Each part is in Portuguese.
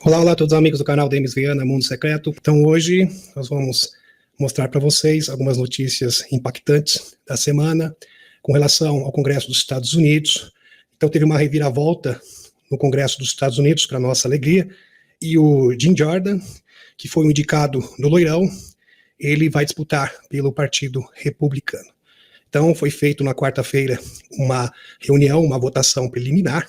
Olá, olá a todos os amigos do canal Demis Viana, Mundo Secreto. Então hoje nós vamos mostrar para vocês algumas notícias impactantes da semana com relação ao Congresso dos Estados Unidos. Então teve uma reviravolta no Congresso dos Estados Unidos, para nossa alegria, e o Jim Jordan, que foi o indicado do Loirão, ele vai disputar pelo Partido Republicano. Então foi feito na quarta-feira uma reunião, uma votação preliminar,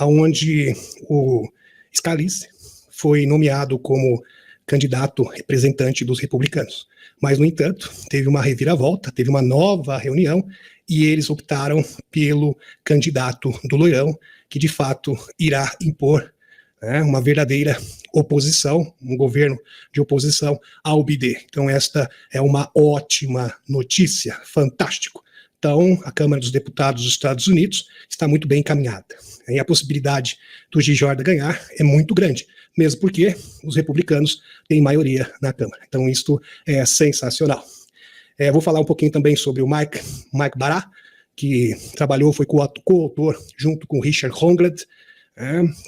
onde o Scalise foi nomeado como candidato representante dos republicanos. Mas, no entanto, teve uma reviravolta, teve uma nova reunião, e eles optaram pelo candidato do Loirão, que de fato irá impor uma verdadeira oposição, um governo de oposição ao BD. Então esta é uma ótima notícia, fantástico. Então a Câmara dos Deputados dos Estados Unidos está muito bem encaminhada. E a possibilidade do Jim Jordan ganhar é muito grande, mesmo porque os republicanos têm maioria na Câmara. Então isto é sensacional. Vou falar um pouquinho também sobre o Mike Bará, que trabalhou, foi coautor junto com Richard Hoagland,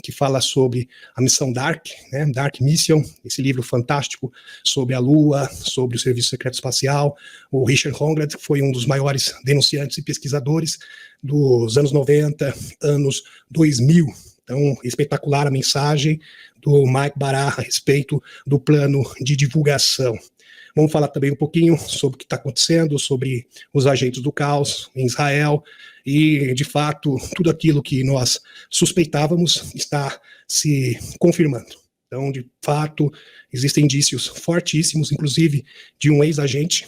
que fala sobre a missão Dark, Dark Mission, esse livro fantástico sobre a Lua, sobre o Serviço Secreto Espacial. O Richard Hoagland foi um dos maiores denunciantes e pesquisadores dos anos 90, anos 2000. Então, espetacular a mensagem do Mike Bará a respeito do plano de divulgação. Vamos falar também um pouquinho sobre o que está acontecendo, sobre os agentes do caos em Israel, e, de fato, tudo aquilo que nós suspeitávamos está se confirmando. Então, de fato, existem indícios fortíssimos, inclusive de um ex-agente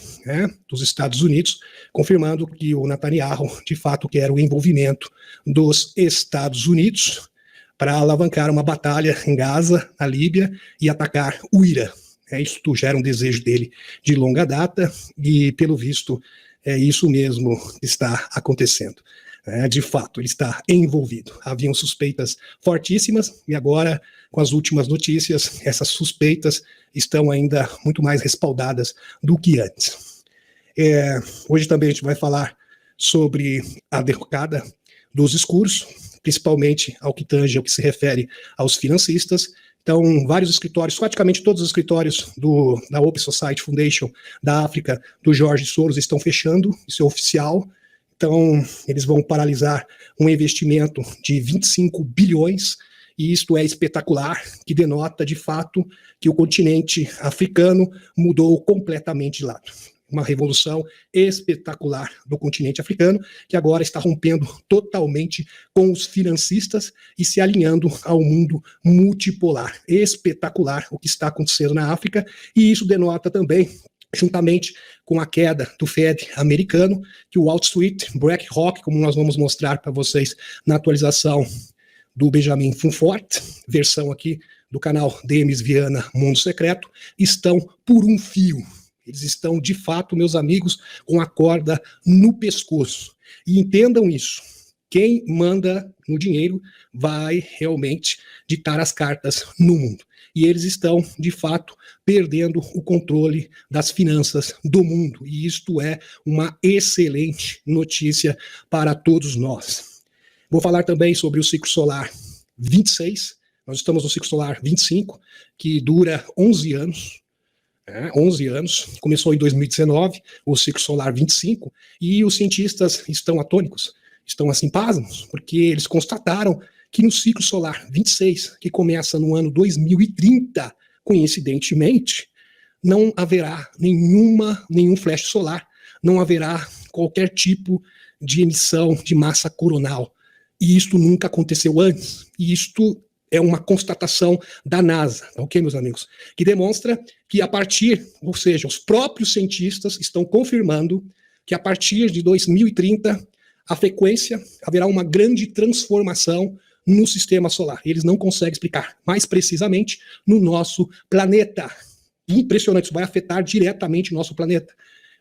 dos Estados Unidos, confirmando que o Netanyahu, de fato, quer o envolvimento dos Estados Unidos para alavancar uma batalha em Gaza, na Líbia, e atacar o Irã. Isso gera um desejo dele de longa data e, pelo visto, isso mesmo está acontecendo. De fato, ele está envolvido. Haviam suspeitas fortíssimas e agora, com as últimas notícias, essas suspeitas estão ainda muito mais respaldadas do que antes. Hoje também a gente vai falar sobre a derrocada dos escuros, principalmente ao que tange, ao que se refere aos financistas. Então, vários escritórios, praticamente todos os escritórios da Open Society Foundation da África, do George Soros, estão fechando, isso é oficial. Então, eles vão paralisar um investimento de 25 bilhões, e isto é espetacular, que denota, de fato, que o continente africano mudou completamente de lado. Uma revolução espetacular do continente africano, que agora está rompendo totalmente com os financistas e se alinhando ao mundo multipolar. Espetacular o que está acontecendo na África, e isso denota também, juntamente com a queda do Fed americano, que o Wall Street, BlackRock, como nós vamos mostrar para vocês na atualização do Benjamin Funfort, versão aqui do canal Demis Viana Mundo Secreto, estão por um fio. Eles estão, de fato, meus amigos, com a corda no pescoço. E entendam isso. Quem manda no dinheiro vai realmente ditar as cartas no mundo. E eles estão, de fato, perdendo o controle das finanças do mundo. E isto é uma excelente notícia para todos nós. Vou falar também sobre o ciclo solar 26. Nós estamos no ciclo solar 25, que dura 11 anos. 11 anos, começou em 2019, o ciclo solar 25, e os cientistas estão atônicos, estão assim pasmos, porque eles constataram que no ciclo solar 26, que começa no ano 2030, coincidentemente, não haverá nenhum flash solar, não haverá qualquer tipo de emissão de massa coronal, e isto nunca aconteceu antes, e isto é uma constatação da NASA, ok, meus amigos? Que demonstra que a partir, ou seja, os próprios cientistas estão confirmando que a partir de 2030, a frequência, haverá uma grande transformação no sistema solar. Eles não conseguem explicar mais precisamente no nosso planeta. Impressionante, isso vai afetar diretamente o nosso planeta.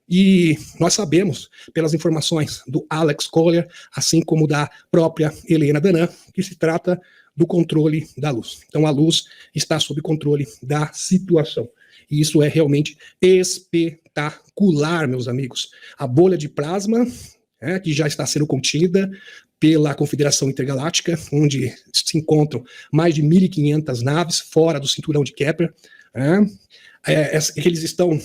E nós sabemos, pelas informações do Alex Collier, assim como da própria Helena Danan, que se trata do controle da luz. Então a luz está sob controle da situação. E isso é realmente espetacular, meus amigos. A bolha de plasma, que já está sendo contida, pela Confederação Intergaláctica, onde se encontram mais de 1.500 naves fora do cinturão de Kepler. Eles estão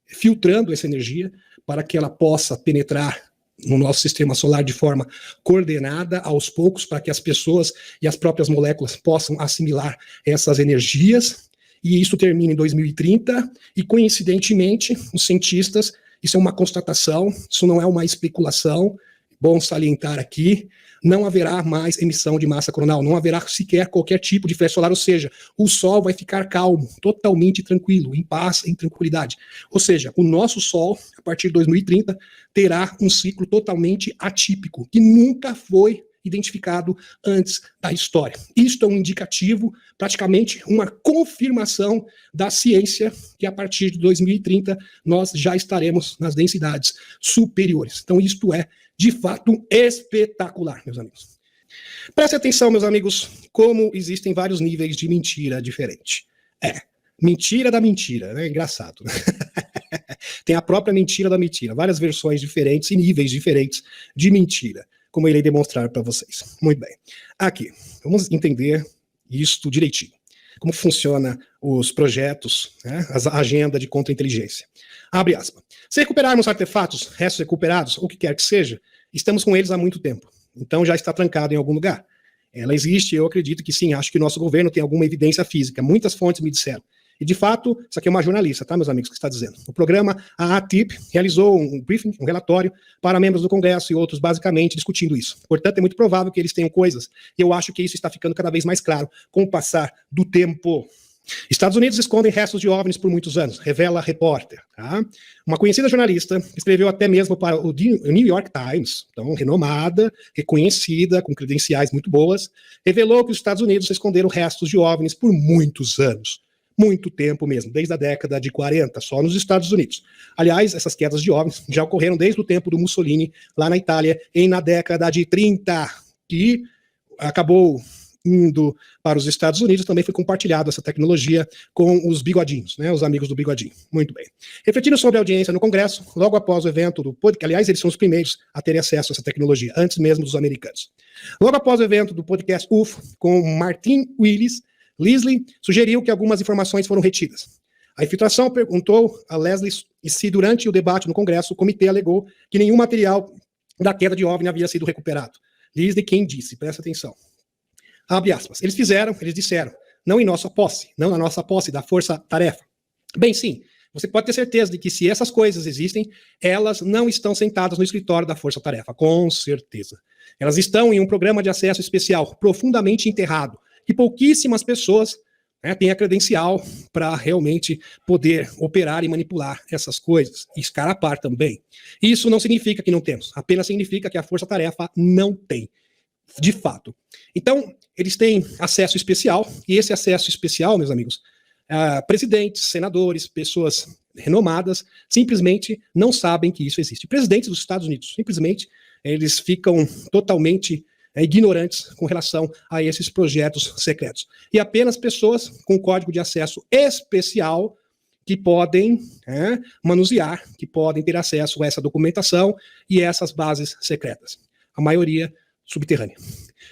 filtrando essa energia para que ela possa penetrar no nosso sistema solar de forma coordenada, aos poucos, para que as pessoas e as próprias moléculas possam assimilar essas energias, e isso termina em 2030, e coincidentemente, os cientistas, isso é uma constatação, isso não é uma especulação, bom salientar aqui, não haverá mais emissão de massa coronal, não haverá sequer qualquer tipo de flash solar, ou seja, o Sol vai ficar calmo, totalmente tranquilo, em paz, em tranquilidade. Ou seja, o nosso Sol, a partir de 2030, terá um ciclo totalmente atípico, que nunca foi identificado antes da história. Isto é um indicativo, praticamente uma confirmação da ciência, que a partir de 2030 nós já estaremos nas densidades superiores. Então isto é, de fato, espetacular, meus amigos. Preste atenção, meus amigos, como existem vários níveis de mentira diferente. Mentira da mentira, né? Engraçado. Tem a própria mentira da mentira, várias versões diferentes e níveis diferentes de mentira, como eu irei demonstrar para vocês. Muito bem. Aqui, vamos entender isto direitinho. Como funciona os projetos, né, a agenda de contra-inteligência. Abre aspas. Se recuperarmos artefatos, restos recuperados, ou o que quer que seja, estamos com eles há muito tempo. Então já está trancado em algum lugar. Ela existe, eu acredito que sim, acho que o nosso governo tem alguma evidência física. Muitas fontes me disseram. E, de fato, isso aqui é uma jornalista, tá, meus amigos, que está dizendo. O programa, a ATIP, realizou um briefing, um relatório para membros do Congresso e outros, basicamente, discutindo isso. Portanto, é muito provável que eles tenham coisas, e eu acho que isso está ficando cada vez mais claro com o passar do tempo. Estados Unidos escondem restos de OVNIs por muitos anos, revela repórter. Tá? Uma conhecida jornalista, escreveu até mesmo para o New York Times, então renomada, reconhecida, com credenciais muito boas, revelou que os Estados Unidos esconderam restos de OVNIs por muitos anos. Muito tempo mesmo, desde a década de 40, só nos Estados Unidos. Aliás, essas quedas de OVNIs já ocorreram desde o tempo do Mussolini, lá na Itália, na década de 30, que acabou indo para os Estados Unidos, também foi compartilhado essa tecnologia com os bigodinhos, né, os amigos do bigodinho. Muito bem. Refletindo sobre a audiência no Congresso, logo após o evento do podcast, aliás, eles são os primeiros a terem acesso a essa tecnologia, antes mesmo dos americanos. Logo após o evento do podcast UFO, com Martin Willis, Leslie sugeriu que algumas informações foram retidas. A infiltração perguntou a Leslie se durante o debate no Congresso o comitê alegou que nenhum material da queda de OVNI havia sido recuperado. Leslie quem disse, presta atenção. Abre aspas. Eles disseram, não em nossa posse, não na nossa posse da força-tarefa. Bem, sim, você pode ter certeza de que se essas coisas existem, elas não estão sentadas no escritório da força-tarefa, com certeza. Elas estão em um programa de acesso especial, profundamente enterrado, que pouquíssimas pessoas têm a credencial para realmente poder operar e manipular essas coisas, e escarapar também. Isso não significa que não temos, apenas significa que a força-tarefa não tem, de fato. Então, eles têm acesso especial, e esse acesso especial, meus amigos, presidentes, senadores, pessoas renomadas, simplesmente não sabem que isso existe. Presidentes dos Estados Unidos, simplesmente, eles ficam totalmente ignorantes com relação a esses projetos secretos. E apenas pessoas com código de acesso especial que podem manusear, que podem ter acesso a essa documentação e essas bases secretas. A maioria subterrânea.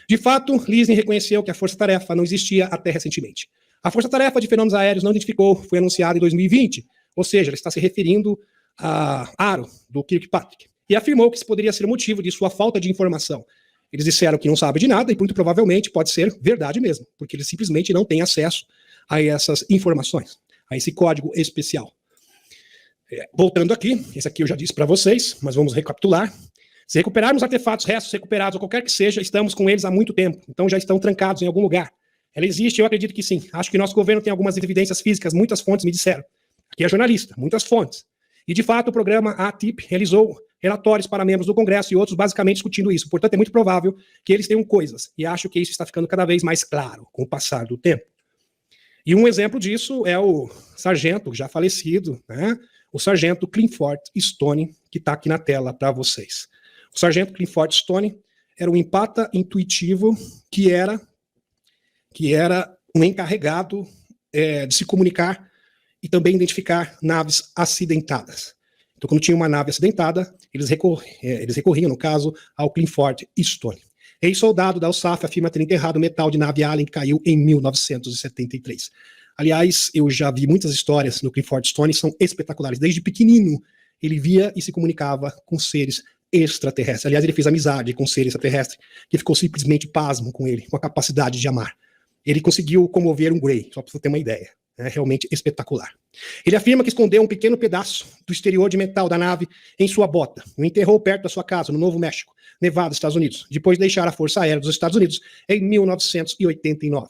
De fato, Lisney reconheceu que a força-tarefa não existia até recentemente. A força-tarefa de fenômenos aéreos não identificou, foi anunciada em 2020, ou seja, ela está se referindo a Aro, do Kirkpatrick, e afirmou que isso poderia ser motivo de sua falta de informação. Eles disseram que não sabem de nada e muito provavelmente pode ser verdade mesmo, porque eles simplesmente não têm acesso a essas informações, a esse código especial. Voltando aqui, esse aqui eu já disse para vocês, mas vamos recapitular. Se recuperarmos artefatos, restos recuperados ou qualquer que seja, estamos com eles há muito tempo, então já estão trancados em algum lugar. Ela existe, eu acredito que sim. Acho que nosso governo tem algumas evidências físicas, muitas fontes me disseram. Aqui é jornalista, muitas fontes. E de fato o programa ATIP realizou relatórios para membros do Congresso e outros basicamente discutindo isso. Portanto, é muito provável que eles tenham coisas. E acho que isso está ficando cada vez mais claro com o passar do tempo. E um exemplo disso é o sargento, já falecido, né? O sargento Clifford Stone, que está aqui na tela para vocês. O sargento Clifford Stone era um empata intuitivo que era um encarregado de se comunicar e também identificar naves acidentadas. Então, quando tinha uma nave acidentada, eles recorriam, no caso, ao Clifford Stone. Ex-soldado da USAF afirma ter enterrado metal de nave Alien que caiu em 1973. Aliás, eu já vi muitas histórias no Clifford Stone, são espetaculares. Desde pequenino, ele via e se comunicava com seres extraterrestres. Aliás, ele fez amizade com seres extraterrestres, que ficou simplesmente pasmo com ele, com a capacidade de amar. Ele conseguiu comover um Grey, só para você ter uma ideia. É realmente espetacular. Ele afirma que escondeu um pequeno pedaço do exterior de metal da nave em sua bota. O enterrou perto da sua casa, no Novo México, Nevada, Estados Unidos, depois de deixar a Força Aérea dos Estados Unidos em 1989.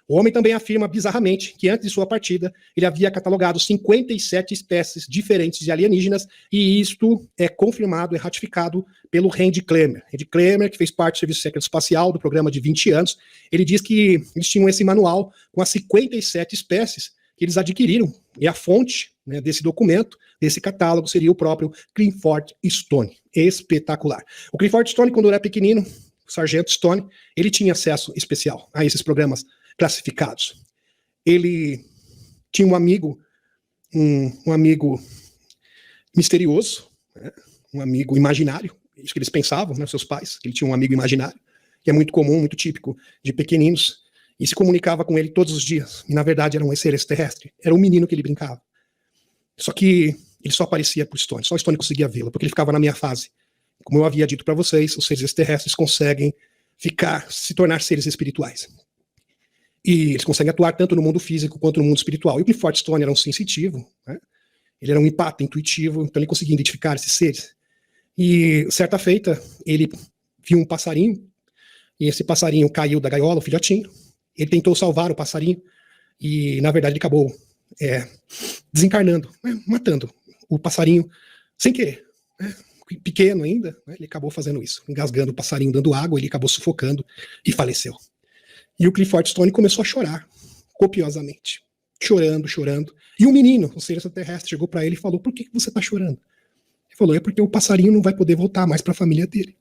O homem também afirma bizarramente que antes de sua partida, ele havia catalogado 57 espécies diferentes de alienígenas, e isto é confirmado, é ratificado pelo Randy Clemmer. Randy Clemmer, que fez parte do Serviço Secreto Espacial, do programa de 20 anos, ele diz que eles tinham esse manual com as 57 espécies que eles adquiriram, e a fonte, né, desse documento, desse catálogo, seria o próprio Clifford Stone. Espetacular. O Clifford Stone, quando era pequenino, o Sargento Stone, ele tinha acesso especial a esses programas classificados. Ele tinha um amigo misterioso, né? Um amigo imaginário, isso que eles pensavam, né, seus pais, que ele tinha um amigo imaginário, que é muito comum, muito típico de pequeninos, e se comunicava com ele todos os dias, e na verdade era um ser extraterrestre, era um menino que ele brincava. Só que ele só aparecia por Stone, só Stone conseguia vê-lo, porque ele ficava na minha fase. Como eu havia dito para vocês, os seres extraterrestres conseguem se tornar seres espirituais. E eles conseguem atuar tanto no mundo físico quanto no mundo espiritual. E o Clifford Stone era um sensitivo, né? Ele era um empata intuitivo, então ele conseguia identificar esses seres. E certa feita, ele viu um passarinho, e esse passarinho caiu da gaiola, o filhotinho. Ele tentou salvar o passarinho, e na verdade ele acabou desencarnando, né? Matando o passarinho sem querer, né? Pequeno ainda, né? Ele acabou fazendo isso, engasgando o passarinho, dando água, ele acabou sufocando e faleceu. E o Clifford Stone começou a chorar, copiosamente. Chorando, chorando. E um menino, o ser extraterrestre, chegou para ele e falou: por que você está chorando? Ele falou: é porque o passarinho não vai poder voltar mais para a família dele.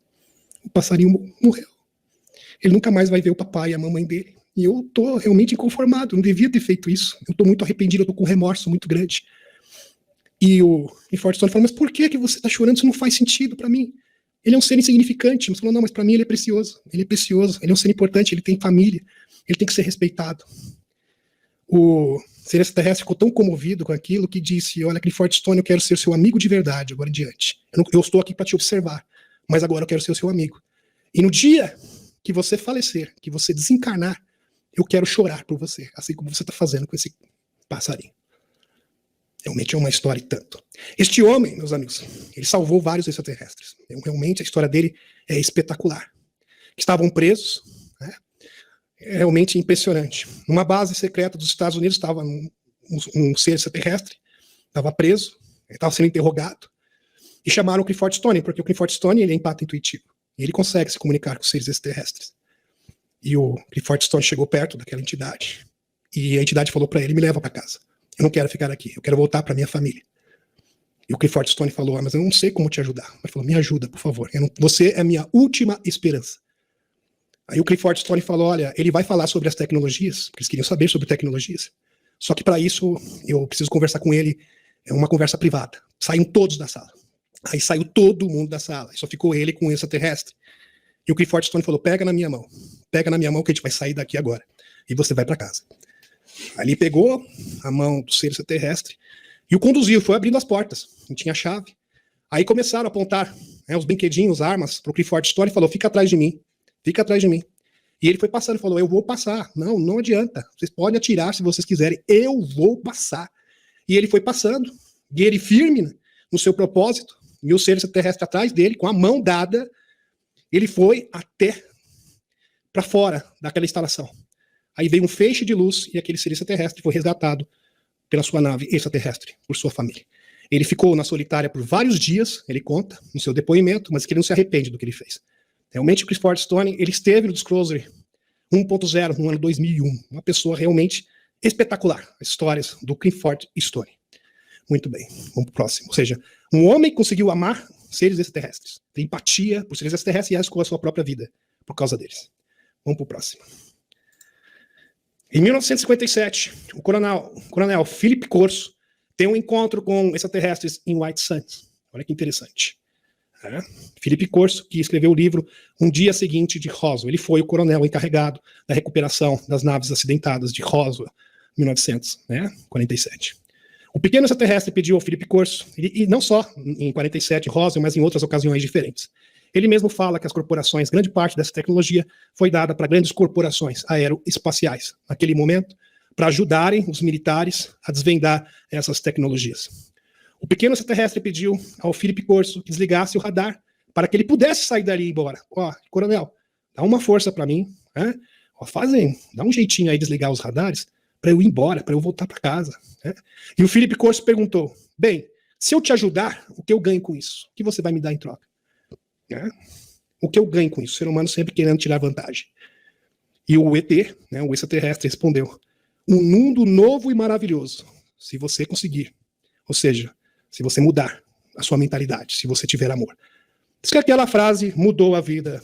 O passarinho morreu. Ele nunca mais vai ver o papai e a mamãe dele. E eu estou realmente inconformado, não devia ter feito isso. Eu estou muito arrependido, eu estou com um remorso muito grande. E o Clifford Stone falou: mas por que você está chorando? Isso não faz sentido para mim. Ele é um ser insignificante. Mas falou: não, mas para mim ele é precioso. Ele é precioso, ele é um ser importante, ele tem família, ele tem que ser respeitado. O ser extraterrestre ficou tão comovido com aquilo que disse: olha, Clifford Stone, eu quero ser seu amigo de verdade agora em diante. Eu estou aqui para te observar, mas agora eu quero ser o seu amigo. E no dia que você falecer, que você desencarnar, eu quero chorar por você, assim como você está fazendo com esse passarinho. Realmente é uma história e tanto. Este homem, meus amigos, ele salvou vários extraterrestres. Realmente a história dele é espetacular. Estavam presos, né? É realmente impressionante. Numa base secreta dos Estados Unidos estava um ser extraterrestre, estava preso, estava sendo interrogado, e chamaram o Clifford Stone, porque o Clifford Stone ele é empata intuitivo. E ele consegue se comunicar com os seres extraterrestres. E o Clifford Stone chegou perto daquela entidade, e a entidade falou para ele: me leva para casa. Eu não quero ficar aqui, eu quero voltar para minha família. E o Clifford Stone falou: mas eu não sei como te ajudar. Ele falou: me ajuda, por favor. Você é a minha última esperança. Aí o Clifford Stone falou: olha, ele vai falar sobre as tecnologias, porque eles queriam saber sobre tecnologias. Só que para isso eu preciso conversar com ele, é uma conversa privada. Saíram todos da sala. Aí saiu todo mundo da sala, só ficou ele com o extraterrestre. E o Clifford Stone falou: pega na minha mão que a gente vai sair daqui agora. E você vai para casa. Aí ele pegou a mão do ser extraterrestre e o conduziu, foi abrindo as portas, não tinha chave. Aí começaram a apontar, né, os brinquedinhos, armas, para o Clifford Stone e falou: fica atrás de mim, fica atrás de mim. E ele foi passando e falou: eu vou passar. Não, não adianta, vocês podem atirar se vocês quiserem, eu vou passar. E ele foi passando, e ele firme, né, no seu propósito, e o ser extraterrestre atrás dele, com a mão dada, ele foi até para fora daquela instalação. Aí veio um feixe de luz e aquele ser extraterrestre foi resgatado pela sua nave extraterrestre, por sua família. Ele ficou na solitária por vários dias, ele conta no seu depoimento, mas que ele não se arrepende do que ele fez. Realmente o Clifford Stone, ele esteve no Disclosure 1.0 no ano 2001. Uma pessoa realmente espetacular. As histórias do Clifford Stone. Muito bem, vamos pro próximo. Ou seja, um homem conseguiu amar seres extraterrestres. Tem empatia por seres extraterrestres e arriscou a sua própria vida por causa deles. Vamos pro próximo. Em 1957, o coronel Philip Corso tem um encontro com extraterrestres em White Sands. Olha que interessante. Philip Corso, que escreveu o livro Um Dia Seguinte de Roswell. Ele foi o coronel encarregado da recuperação das naves acidentadas de Roswell, 1947. O pequeno extraterrestre pediu ao Philip Corso, e não só em 47 Roswell, mas em outras ocasiões diferentes. Ele mesmo fala que as corporações, grande parte dessa tecnologia foi dada para grandes corporações aeroespaciais, naquele momento, para ajudarem os militares a desvendar essas tecnologias. O pequeno extraterrestre pediu ao Philip Corso que desligasse o radar para que ele pudesse sair dali e ir embora. Coronel, dá uma força para mim, né? Dá um jeitinho aí de desligar os radares para eu ir embora, para eu voltar para casa. Né? E o Philip Corso perguntou, bem, se eu te ajudar, o que eu ganho com isso? O que você vai me dar em troca? O que eu ganho com isso? O ser humano sempre querendo tirar vantagem. E o ET, o extraterrestre, respondeu, um mundo novo e maravilhoso, se você conseguir. Ou seja, se você mudar a sua mentalidade, se você tiver amor. Diz que aquela frase mudou a vida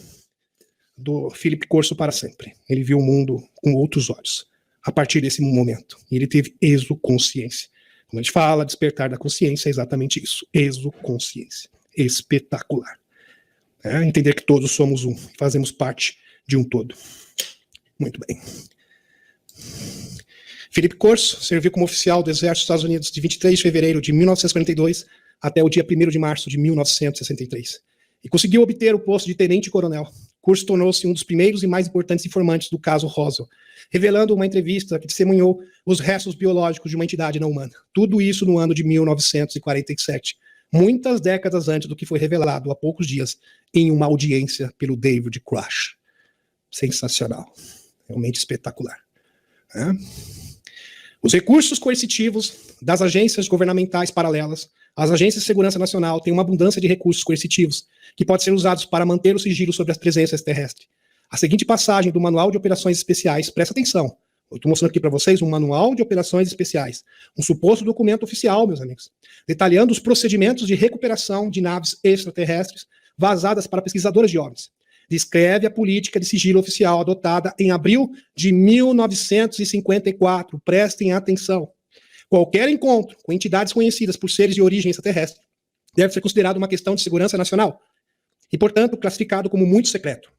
do Philip Corso para sempre. Ele viu o mundo com outros olhos a partir desse momento. E ele teve exoconsciência. Quando a gente fala despertar da consciência, é exatamente isso. Exoconsciência. Espetacular. Entender que todos somos um, fazemos parte de um todo. Muito bem. Philip Corso serviu como oficial do Exército dos Estados Unidos de 23 de fevereiro de 1942 até o dia 1º de março de 1963. E conseguiu obter o posto de tenente-coronel. Corso tornou-se um dos primeiros e mais importantes informantes do caso Roswell, revelando uma entrevista que testemunhou os restos biológicos de uma entidade não humana. Tudo isso no ano de 1947. Muitas décadas antes do que foi revelado há poucos dias em uma audiência pelo David Grush. Sensacional. Realmente espetacular. Os recursos coercitivos das agências governamentais paralelas, as agências de segurança nacional têm uma abundância de recursos coercitivos que podem ser usados para manter o sigilo sobre as presenças terrestres. A seguinte passagem do Manual de Operações Especiais, presta atenção, eu estou mostrando aqui para vocês um Manual de Operações Especiais, um suposto documento oficial, meus amigos, detalhando os procedimentos de recuperação de naves extraterrestres vazadas para pesquisadores de OVNIs. Descreve a política de sigilo oficial adotada em abril de 1954. Prestem atenção. Qualquer encontro com entidades conhecidas por seres de origem extraterrestre deve ser considerado uma questão de segurança nacional e, portanto, classificado como muito secreto.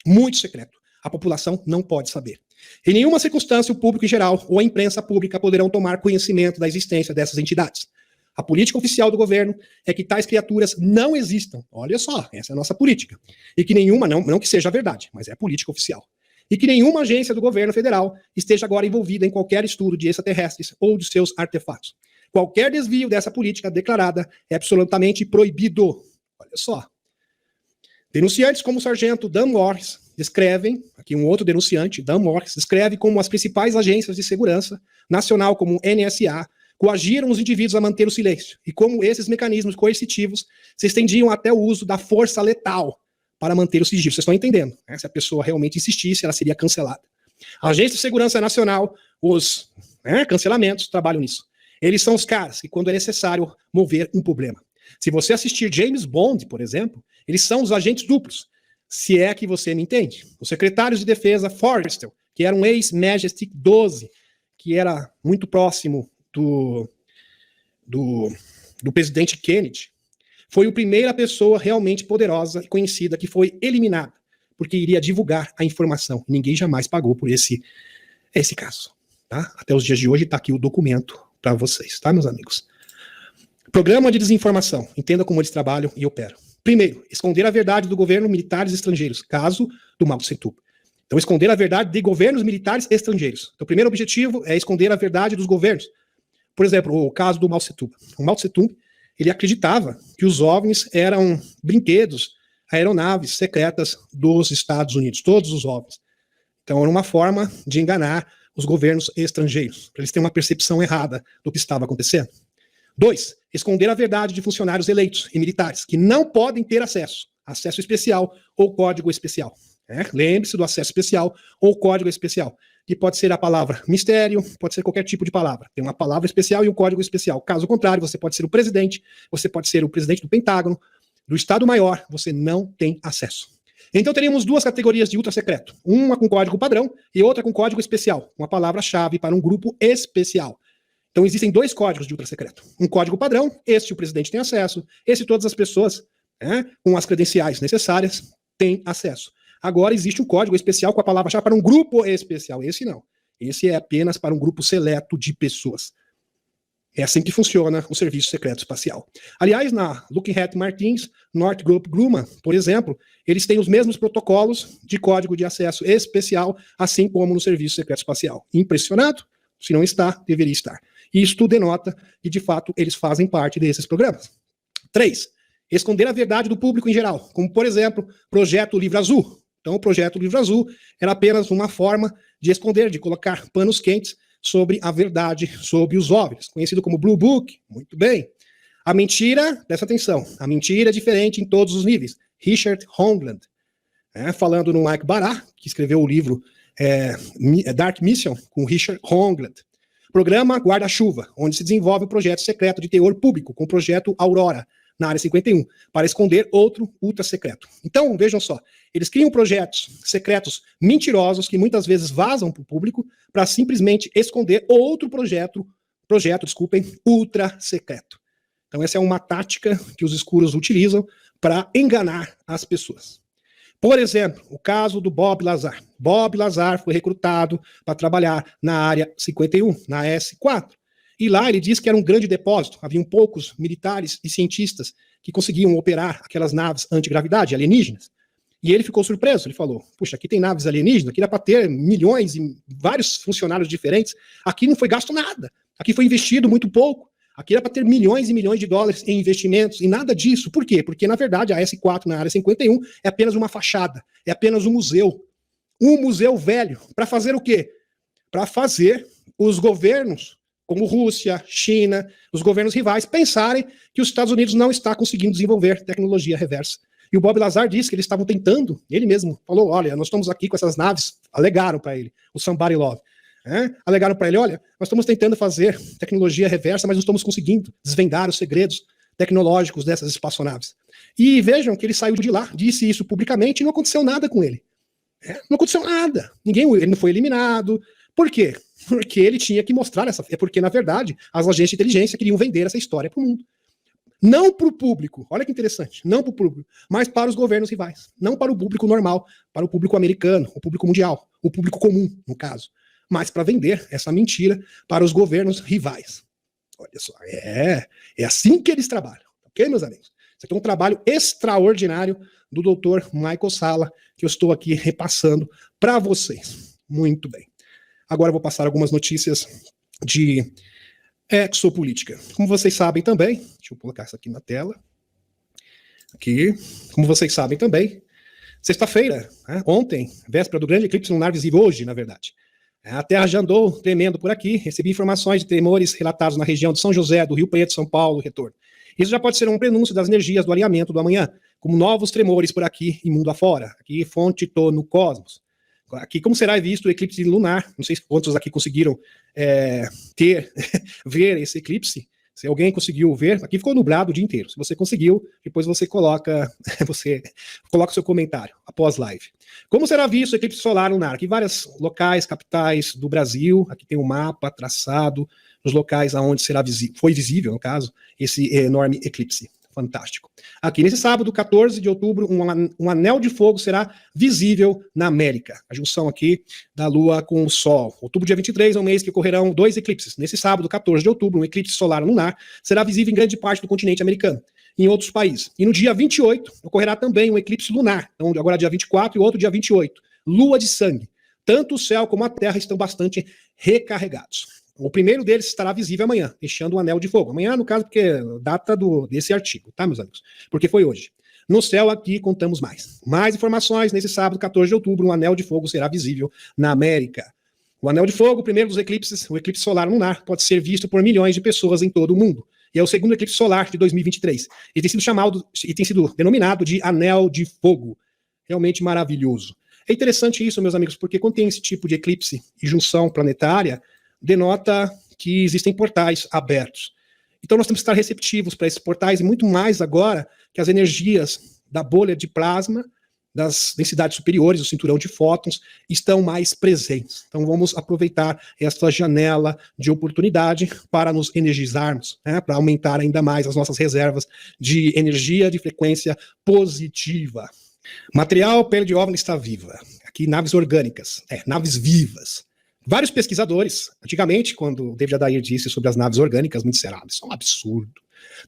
Muito secreto. A população não pode saber. Em nenhuma circunstância, o público em geral ou a imprensa pública poderão tomar conhecimento da existência dessas entidades. A política oficial do governo é que tais criaturas não existam. Olha só, essa é a nossa política. E que nenhuma, não que seja verdade, mas é a política oficial. E que nenhuma agência do governo federal esteja agora envolvida em qualquer estudo de extraterrestres ou de seus artefatos. Qualquer desvio dessa política declarada é absolutamente proibido. Olha só. Denunciantes como o sargento Dan Morris descrevem, aqui um outro denunciante, Dan Morris, descreve como as principais agências de segurança nacional, como o NSA, coagiram os indivíduos a manter o silêncio, e como esses mecanismos coercitivos se estendiam até o uso da força letal para manter o sigilo. Vocês estão entendendo, né? Se a pessoa realmente insistisse, ela seria cancelada. A Agência de Segurança Nacional, os cancelamentos, trabalham nisso. Eles são os caras que, quando é necessário, mover um problema. Se você assistir James Bond, por exemplo, eles são os agentes duplos, se é que você me entende. Os secretários de defesa Forrestal, que era um ex-Majestic 12, que era muito próximo do presidente Kennedy, foi a primeira pessoa realmente poderosa e conhecida que foi eliminada, porque iria divulgar a informação. Ninguém jamais pagou por esse caso. Tá? Até os dias de hoje está aqui o documento para vocês, tá, meus amigos? Programa de desinformação. Entenda como eles trabalham e operam. Primeiro, esconder a verdade do governo militares estrangeiros, caso do Mao Tse-tung. Então, esconder a verdade de governos militares estrangeiros. Então, o primeiro objetivo é esconder a verdade dos governos. Por exemplo, o caso do Mao Tse-tung. O Mao Tse-tung, ele acreditava que os OVNIs eram brinquedos, aeronaves secretas dos Estados Unidos, todos os OVNIs. Então, era uma forma de enganar os governos estrangeiros, para eles terem uma percepção errada do que estava acontecendo. 2, esconder a verdade de funcionários eleitos e militares, que não podem ter acesso especial ou código especial. Lembre-se do acesso especial ou código especial, que pode ser a palavra mistério, pode ser qualquer tipo de palavra. Tem uma palavra especial e um código especial. Caso contrário, você pode ser o presidente, você pode ser o presidente do Pentágono, do Estado-Maior, você não tem acesso. Então teríamos duas categorias de ultra-secreto, uma com código padrão e outra com código especial, uma palavra-chave para um grupo especial. Então existem dois códigos de ultra-secreto. Um código padrão, este o presidente tem acesso, esse todas as pessoas com as credenciais necessárias, tem acesso. Agora existe um código especial com a palavra-chave para um grupo especial. Esse não. Esse é apenas para um grupo seleto de pessoas. É assim que funciona o Serviço Secreto Espacial. Aliás, na Lockheed Martin, Northrop Grumman, por exemplo, eles têm os mesmos protocolos de código de acesso especial, assim como no Serviço Secreto Espacial. Impressionado? Se não está, deveria estar. Isto denota que, de fato, eles fazem parte desses programas. 3. Esconder a verdade do público em geral, como, por exemplo, Projeto Livro Azul. Então, o Projeto Livro Azul era apenas uma forma de esconder, de colocar panos quentes sobre a verdade sobre os OVNIs, conhecido como Blue Book. Muito bem. A mentira, presta atenção, a mentira é diferente em todos os níveis. Richard Hoagland, falando no Mike Bará, que escreveu o livro Dark Mission, com Richard Hoagland. Programa Guarda-Chuva, onde se desenvolve um projeto secreto de teor público, com o projeto Aurora, na Área 51, para esconder outro ultra secreto. Então, vejam só, eles criam projetos secretos mentirosos que muitas vezes vazam para o público para simplesmente esconder outro projeto, ultra secreto. Então, essa é uma tática que os escuros utilizam para enganar as pessoas. Por exemplo, o caso do Bob Lazar. Bob Lazar foi recrutado para trabalhar na Área 51, na S4. E lá ele disse que era um grande depósito, haviam poucos militares e cientistas que conseguiam operar aquelas naves antigravidade, alienígenas. E ele ficou surpreso, ele falou, puxa, aqui tem naves alienígenas, aqui dá para ter milhões e vários funcionários diferentes, aqui não foi gasto nada, aqui foi investido muito pouco, aqui dá para ter milhões e milhões de dólares em investimentos, e nada disso. Por quê? Porque, na verdade, a S4 na Área 51 é apenas uma fachada, é apenas um museu velho, para fazer o quê? Para fazer os governos como Rússia, China, os governos rivais, pensarem que os Estados Unidos não está conseguindo desenvolver tecnologia reversa. E o Bob Lazar disse que eles estavam tentando, ele mesmo falou, olha, nós estamos aqui com essas naves, alegaram para ele, o Somebody Love, alegaram para ele, olha, nós estamos tentando fazer tecnologia reversa, mas não estamos conseguindo desvendar os segredos tecnológicos dessas espaçonaves. E vejam que ele saiu de lá, disse isso publicamente e não aconteceu nada com ele. Não aconteceu nada. Ele não foi eliminado. Por quê? Porque ele tinha que mostrar porque, na verdade, as agências de inteligência queriam vender essa história para o mundo. Não para o público, olha que interessante, não para o público, mas para os governos rivais. Não para o público normal, para o público americano, o público mundial, o público comum, no caso. Mas para vender essa mentira para os governos rivais. Olha só, é assim que eles trabalham, ok, meus amigos? Isso aqui é um trabalho extraordinário do Dr. Michael Salla, que eu estou aqui repassando para vocês. Muito bem. Agora eu vou passar algumas notícias de exopolítica. Como vocês sabem também, deixa eu colocar isso aqui na tela. Aqui, como vocês sabem também, sexta-feira, ontem, véspera do grande eclipse lunar visível, hoje, na verdade. A Terra já andou tremendo por aqui, recebi informações de tremores relatados na região de São José, do Rio Preto, São Paulo, retorno. Isso já pode ser um prenúncio das energias do alinhamento do amanhã, como novos tremores por aqui e mundo afora. Aqui, fonte Tô no Cosmos. Aqui, como será visto o eclipse lunar? Não sei quantos aqui conseguiram ver esse eclipse. Se alguém conseguiu ver, aqui ficou nublado o dia inteiro. Se você conseguiu, depois você coloca o seu comentário após live. Como será visto o eclipse solar lunar? Aqui vários locais, capitais do Brasil. Aqui tem um mapa traçado nos locais aonde foi visível, no caso, esse enorme eclipse. Fantástico. Aqui, nesse sábado, 14 de outubro, um anel de fogo será visível na América. A junção aqui da Lua com o Sol. Outubro, dia 23, é um mês que ocorrerão 2 eclipses. Nesse sábado, 14 de outubro, um eclipse solar lunar será visível em grande parte do continente americano e em outros países. E no dia 28, ocorrerá também um eclipse lunar. Então, agora dia 24 e outro dia 28. Lua de sangue. Tanto o céu como a Terra estão bastante recarregados. O primeiro deles estará visível amanhã, deixando o anel de fogo. Amanhã, no caso, porque é data desse artigo, tá, meus amigos? Porque foi hoje. No céu aqui contamos mais. Mais informações, nesse sábado, 14 de outubro, um anel de fogo será visível na América. O anel de fogo, o primeiro dos eclipses, o eclipse solar lunar, pode ser visto por milhões de pessoas em todo o mundo. E é o segundo eclipse solar de 2023. E tem sido denominado de anel de fogo. Realmente maravilhoso. É interessante isso, meus amigos, porque quando tem esse tipo de eclipse e junção planetária, denota que existem portais abertos. Então nós temos que estar receptivos para esses portais, e muito mais agora que as energias da bolha de plasma das densidades superiores, o cinturão de fótons, estão mais presentes. Então vamos aproveitar esta janela de oportunidade para nos energizarmos, né, para aumentar ainda mais as nossas reservas de energia de frequência positiva. Material pele de OVNI está viva. Aqui naves orgânicas, naves vivas. Vários pesquisadores, antigamente, quando o David Adair disse sobre as naves orgânicas, muitos disseram, isso é um absurdo,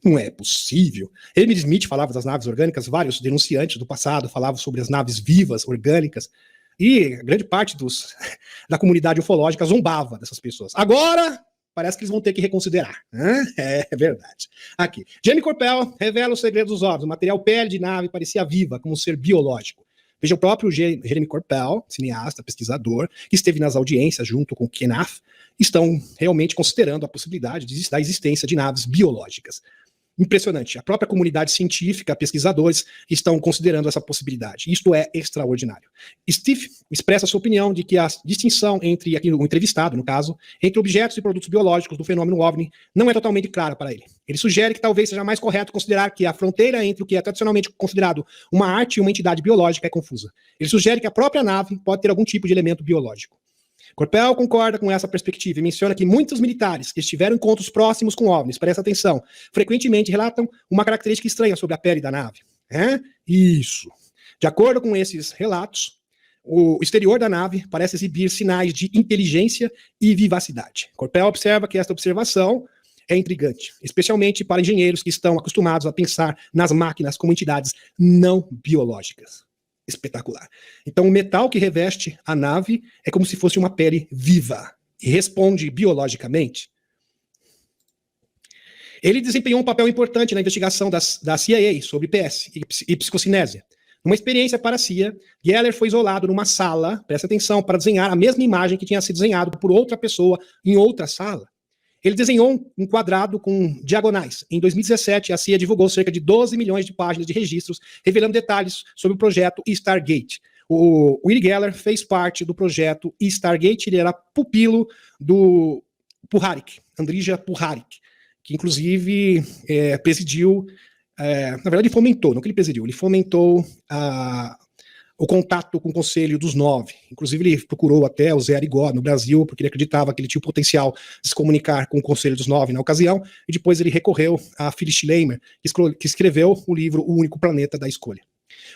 não é possível. Emily Smith falava das naves orgânicas, vários denunciantes do passado falavam sobre as naves vivas orgânicas, e grande parte da comunidade ufológica zombava dessas pessoas. Agora, parece que eles vão ter que reconsiderar. É verdade. Aqui, Jamie Coppel revela os segredos dos OVNIs. O material pele de nave parecia viva, como um ser biológico. Veja, o próprio Jeremy Coppel, cineasta, pesquisador, que esteve nas audiências junto com Knaff, estão realmente considerando a possibilidade da existência de naves biológicas. Impressionante. A própria comunidade científica, pesquisadores, estão considerando essa possibilidade. Isto é extraordinário. Steve expressa sua opinião de que a distinção entre, aqui o entrevistado, no caso, entre objetos e produtos biológicos do fenômeno OVNI não é totalmente clara para ele. Ele sugere que talvez seja mais correto considerar que a fronteira entre o que é tradicionalmente considerado uma arte e uma entidade biológica é confusa. Ele sugere que a própria nave pode ter algum tipo de elemento biológico. Coppel concorda com essa perspectiva e menciona que muitos militares que estiveram em encontros próximos com OVNIs, presta atenção, frequentemente relatam uma característica estranha sobre a pele da nave. Isso. De acordo com esses relatos, o exterior da nave parece exibir sinais de inteligência e vivacidade. Coppel observa que esta observação é intrigante, especialmente para engenheiros que estão acostumados a pensar nas máquinas como entidades não biológicas. Espetacular. Então, o metal que reveste a nave é como se fosse uma pele viva e responde biologicamente. Ele desempenhou um papel importante na investigação da CIA sobre PS e psicocinésia. Numa experiência para a CIA, Geller foi isolado numa sala, presta atenção, para desenhar a mesma imagem que tinha sido desenhada por outra pessoa em outra sala. Ele desenhou um quadrado com diagonais. Em 2017, a CIA divulgou cerca de 12 milhões de páginas de registros, revelando detalhes sobre o projeto Stargate. O Uri Geller fez parte do projeto Stargate, ele era pupilo do Puharich, Andrija Puharich, que inclusive presidiu, na verdade fomentou, não que ele presidiu, ele fomentou o contato com o Conselho dos Nove. Inclusive, ele procurou até o Zé Arigó no Brasil, porque ele acreditava que ele tinha o potencial de se comunicar com o Conselho dos Nove na ocasião, e depois ele recorreu a Phyllis Schleimer, que escreveu o livro O Único Planeta da Escolha.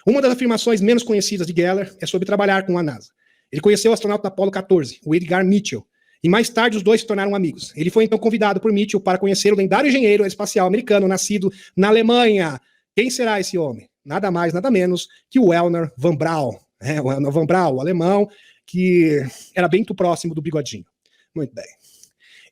Uma das afirmações menos conhecidas de Geller é sobre trabalhar com a NASA. Ele conheceu o astronauta da Apollo 14, o Edgar Mitchell, e mais tarde os dois se tornaram amigos. Ele foi então convidado por Mitchell para conhecer o lendário engenheiro espacial americano nascido na Alemanha. Quem será esse homem? Nada mais, nada menos que o Wernher von Braun. O Wernher von Braun, o alemão, que era bem muito próximo do Bigodinho. Muito bem.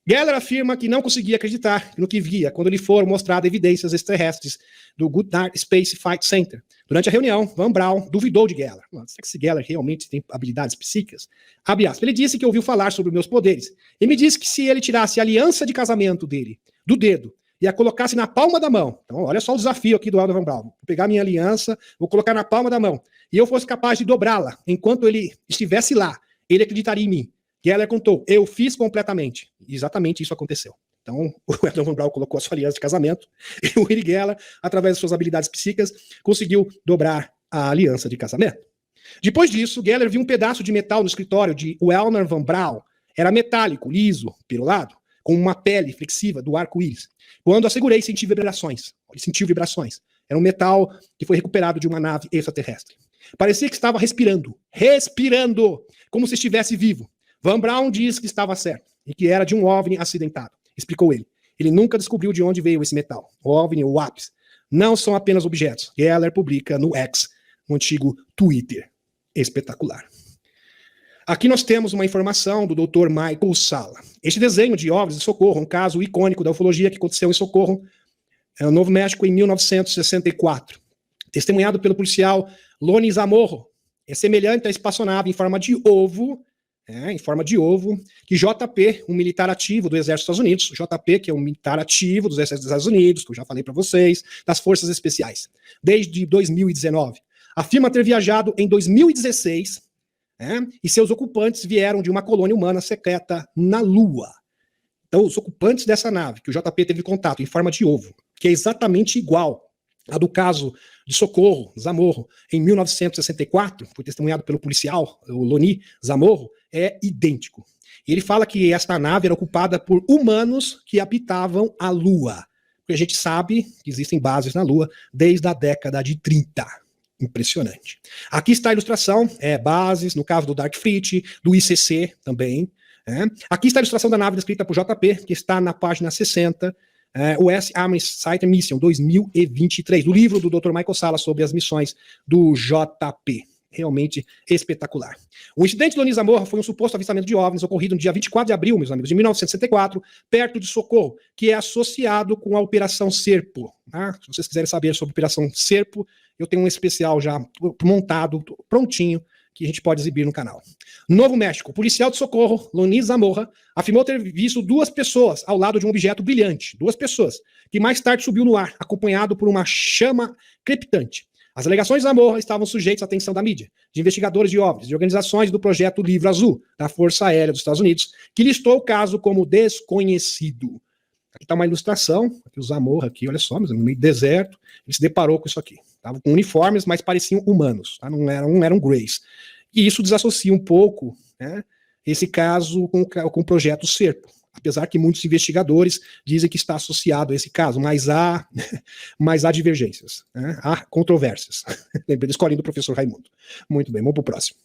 Geller afirma que não conseguia acreditar no que via quando lhe foram mostradas evidências extraterrestres do Goddard Space Flight Center. Durante a reunião, Von Braun duvidou de Geller. Será que esse Geller realmente tem habilidades psíquicas? Abre aspas. Ele disse que ouviu falar sobre meus poderes. E me disse que se ele tirasse a aliança de casamento dele do dedo e a colocasse na palma da mão. Então, olha só o desafio aqui do Wernher von Braun. Vou pegar minha aliança, vou colocar na palma da mão, e eu fosse capaz de dobrá-la enquanto ele estivesse lá, ele acreditaria em mim. Geller contou, eu fiz completamente. E exatamente isso aconteceu. Então, o Wernher von Braun colocou a sua aliança de casamento, e o Uri Geller, através de suas habilidades psíquicas, conseguiu dobrar a aliança de casamento. Depois disso, Geller viu um pedaço de metal no escritório de Wernher von Braun. Era metálico, liso, pirulado, com uma pele flexível do arco-íris. Quando assegurei, senti vibrações. Ele sentiu vibrações. Era um metal que foi recuperado de uma nave extraterrestre. Parecia que estava respirando, como se estivesse vivo. Von Braun diz que estava certo e que era de um OVNI acidentado. Explicou ele. Ele nunca descobriu de onde veio esse metal. O OVNI, o APS, não são apenas objetos. Geller publica no X, no antigo Twitter. Espetacular. Aqui nós temos uma informação do Dr. Michael Salla. Este desenho de OVNIs de Socorro, um caso icônico da ufologia que aconteceu em Socorro, no Novo México, em 1964. Testemunhado pelo policial Lonnie Zamorro. É semelhante à espaçonave em forma de ovo, que JP, um militar ativo do Exército dos Estados Unidos, JP, que é um militar ativo dos Exércitos dos Estados Unidos, que eu já falei para vocês, das Forças Especiais, desde 2019. Afirma ter viajado em 2016, e seus ocupantes vieram de uma colônia humana secreta na Lua. Então, os ocupantes dessa nave, que o JP teve contato em forma de ovo, que é exatamente igual A do caso de Socorro Zamorro, em 1964, foi testemunhado pelo policial, o Loni Zamorro, é idêntico. E ele fala que esta nave era ocupada por humanos que habitavam a Lua. Porque a gente sabe que existem bases na Lua desde a década de 30. Impressionante. Aqui está a ilustração, bases, no caso do Dark Fleet, do ICC também. Aqui está a ilustração da nave descrita por JP, que está na página 60, US Army Site Mission 2023, do livro do Dr. Michael Salla sobre as missões do JP. Realmente espetacular. O incidente do Loni Zamorro foi um suposto avistamento de OVNIs ocorrido no dia 24 de abril, meus amigos, de 1964, perto de Socorro, que é associado com a Operação Serpo. Tá? Se vocês quiserem saber sobre a Operação Serpo, eu tenho um especial já montado, prontinho, que a gente pode exibir no canal. Novo México, o policial de Socorro, Loni Zamorro, afirmou ter visto 2 pessoas ao lado de um objeto brilhante, 2 pessoas, que mais tarde subiu no ar, acompanhado por uma chama crepitante. As alegações de Zamorro estavam sujeitas à atenção da mídia, de investigadores de OVNIs, de organizações do projeto Livro Azul, da Força Aérea dos Estados Unidos, que listou o caso como desconhecido. Aqui está uma ilustração, aqui o Zamorro, aqui, olha só, no meio do deserto, ele se deparou com isso aqui. Estavam com uniformes, mas pareciam humanos, tá? Não eram greys. E isso desassocia um pouco, né, esse caso com o projeto Serpo. Apesar que muitos investigadores dizem que está associado a esse caso, mas há divergências, né? Há controvérsias. Lembrei da escolinha do professor Raimundo. Muito bem, vamos para o próximo.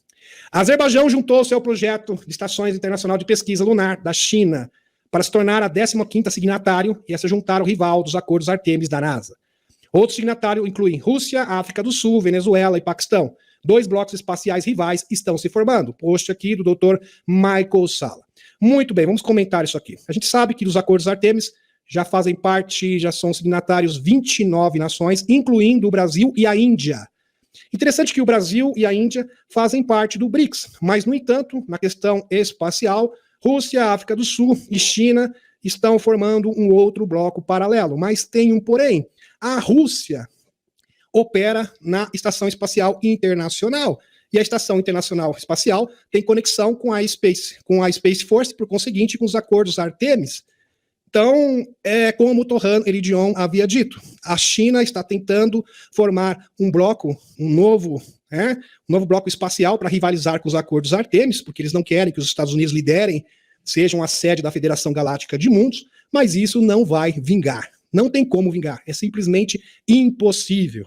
Azerbaijão juntou-se ao projeto de Estações Internacional de Pesquisa Lunar da China para se tornar a 15ª signatário e a se juntar ao rival dos acordos Artemis da NASA. Outros signatários incluem Rússia, África do Sul, Venezuela e Paquistão. 2 blocos espaciais rivais estão se formando. Post aqui do Dr. Michael Salla. Muito bem, vamos comentar isso aqui. A gente sabe que dos acordos Artemis já fazem parte, já são signatários 29 nações, incluindo o Brasil e a Índia. Interessante que o Brasil e a Índia fazem parte do BRICS, mas, no entanto, na questão espacial, Rússia, África do Sul e China estão formando um outro bloco paralelo. Mas tem um porém. A Rússia opera na Estação Espacial Internacional. E a Estação Internacional Espacial tem conexão com a Space Force, por conseguinte, com os acordos Artemis. Então, como o Torhan Eridion havia dito, a China está tentando formar um novo bloco espacial para rivalizar com os acordos Artemis, porque eles não querem que os Estados Unidos liderem, sejam a sede da Federação Galáctica de Mundos, mas isso não vai vingar. Não tem como vingar, é simplesmente impossível.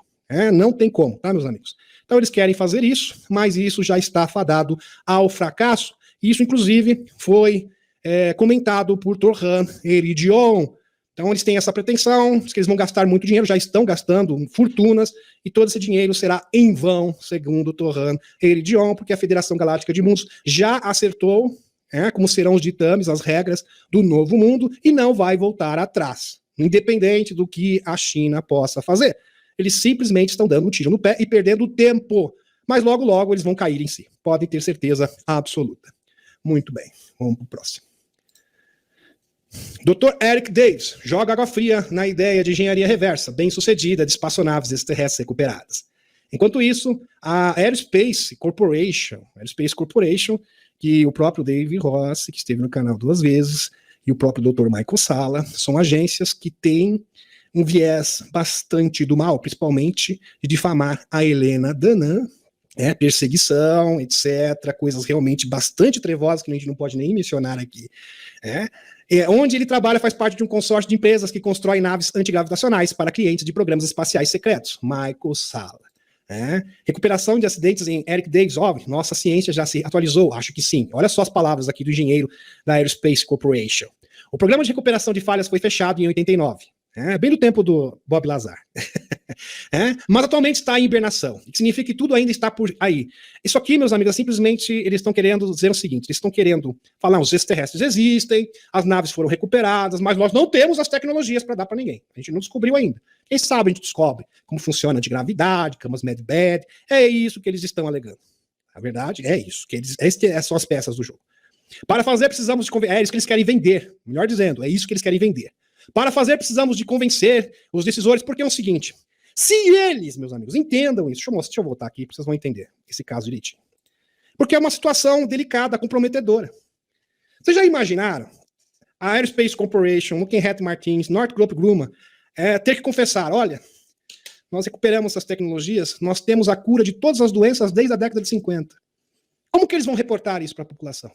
Não tem como, tá, meus amigos? Então eles querem fazer isso, mas isso já está fadado ao fracasso. Isso, inclusive, foi comentado por Torhan Eridion. Então eles têm essa pretensão, que eles vão gastar muito dinheiro, já estão gastando fortunas, e todo esse dinheiro será em vão, segundo Torhan Eridion, porque a Federação Galáctica de Mundos já acertou como serão os ditames, as regras do novo mundo, e não vai voltar atrás, independente do que a China possa fazer. Eles simplesmente estão dando um tiro no pé e perdendo tempo. Mas logo, logo eles vão cair em si. Podem ter certeza absoluta. Muito bem, vamos para o próximo. Dr. Eric Davis joga água fria na ideia de engenharia reversa, bem-sucedida, de espaçonaves extraterrestres recuperadas. Enquanto isso, a Aerospace Corporation, que o próprio Dave Rossi, que esteve no canal 2 vezes, e o próprio Dr. Michael Salla, são agências que têm um viés bastante do mal, principalmente de difamar a Helena Danam, perseguição, etc., coisas realmente bastante trevosas que a gente não pode nem mencionar aqui. Onde ele trabalha faz parte de um consórcio de empresas que constrói naves antigravitacionais para clientes de programas espaciais secretos. Michael Salla. Recuperação de acidentes em Eric Davis, nossa ciência já se atualizou, acho que sim. Olha só as palavras aqui do engenheiro da Aerospace Corporation. O programa de recuperação de falhas foi fechado em 89. Bem do tempo do Bob Lazar. Mas atualmente está em hibernação, o que significa que tudo ainda está por aí. Isso aqui, meus amigos, simplesmente eles estão querendo dizer o seguinte, eles estão querendo falar, os extraterrestres existem, as naves foram recuperadas, mas nós não temos as tecnologias para dar para ninguém. A gente não descobriu ainda. Quem sabe a gente descobre como funciona de gravidade, camas medbed, é isso que eles estão alegando. A verdade é isso, essas são as peças do jogo. Para fazer precisamos de é isso que eles querem vender, melhor dizendo, é isso que eles querem vender. Para fazer, precisamos de convencer os decisores, porque é o seguinte, se eles, meus amigos, entendam isso, deixa eu voltar aqui, vocês vão entender esse caso direitinho. Porque é uma situação delicada, comprometedora. Vocês já imaginaram a Aerospace Corporation, Lockheed Martin, Northrop Grumman, ter que confessar, olha, nós recuperamos essas tecnologias, nós temos a cura de todas as doenças desde a década de 50. Como que eles vão reportar isso para a população?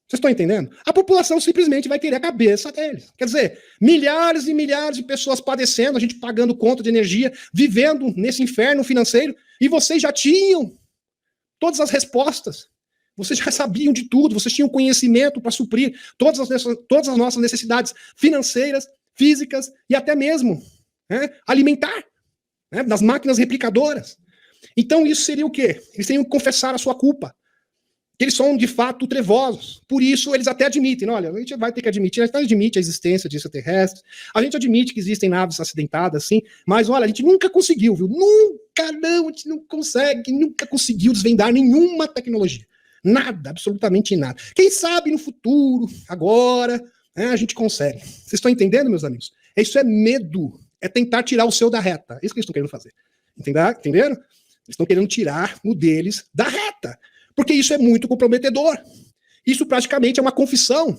Vocês estão entendendo? A população simplesmente vai querer a cabeça deles. Quer dizer, milhares e milhares de pessoas padecendo, a gente pagando conta de energia, vivendo nesse inferno financeiro, e vocês já tinham todas as respostas. Vocês já sabiam de tudo, vocês tinham conhecimento para suprir todas as nossas necessidades financeiras, físicas e até mesmo alimentar, das máquinas replicadoras. Então isso seria o quê? Eles teriam que confessar a sua culpa, que eles são de fato trevosos. Por isso eles até admitem, olha, a gente vai ter que admitir, a gente admite a existência de extraterrestres, a gente admite que existem naves acidentadas, sim, mas olha, a gente nunca conseguiu, viu? A gente nunca conseguiu desvendar nenhuma tecnologia. Nada, absolutamente nada. Quem sabe no futuro, agora, a gente consegue. Vocês estão entendendo, meus amigos? Isso é medo, é tentar tirar o seu da reta. É isso que eles estão querendo fazer. Entenderam? Eles estão querendo tirar o deles da reta. Porque isso é muito comprometedor. Isso praticamente é uma confissão.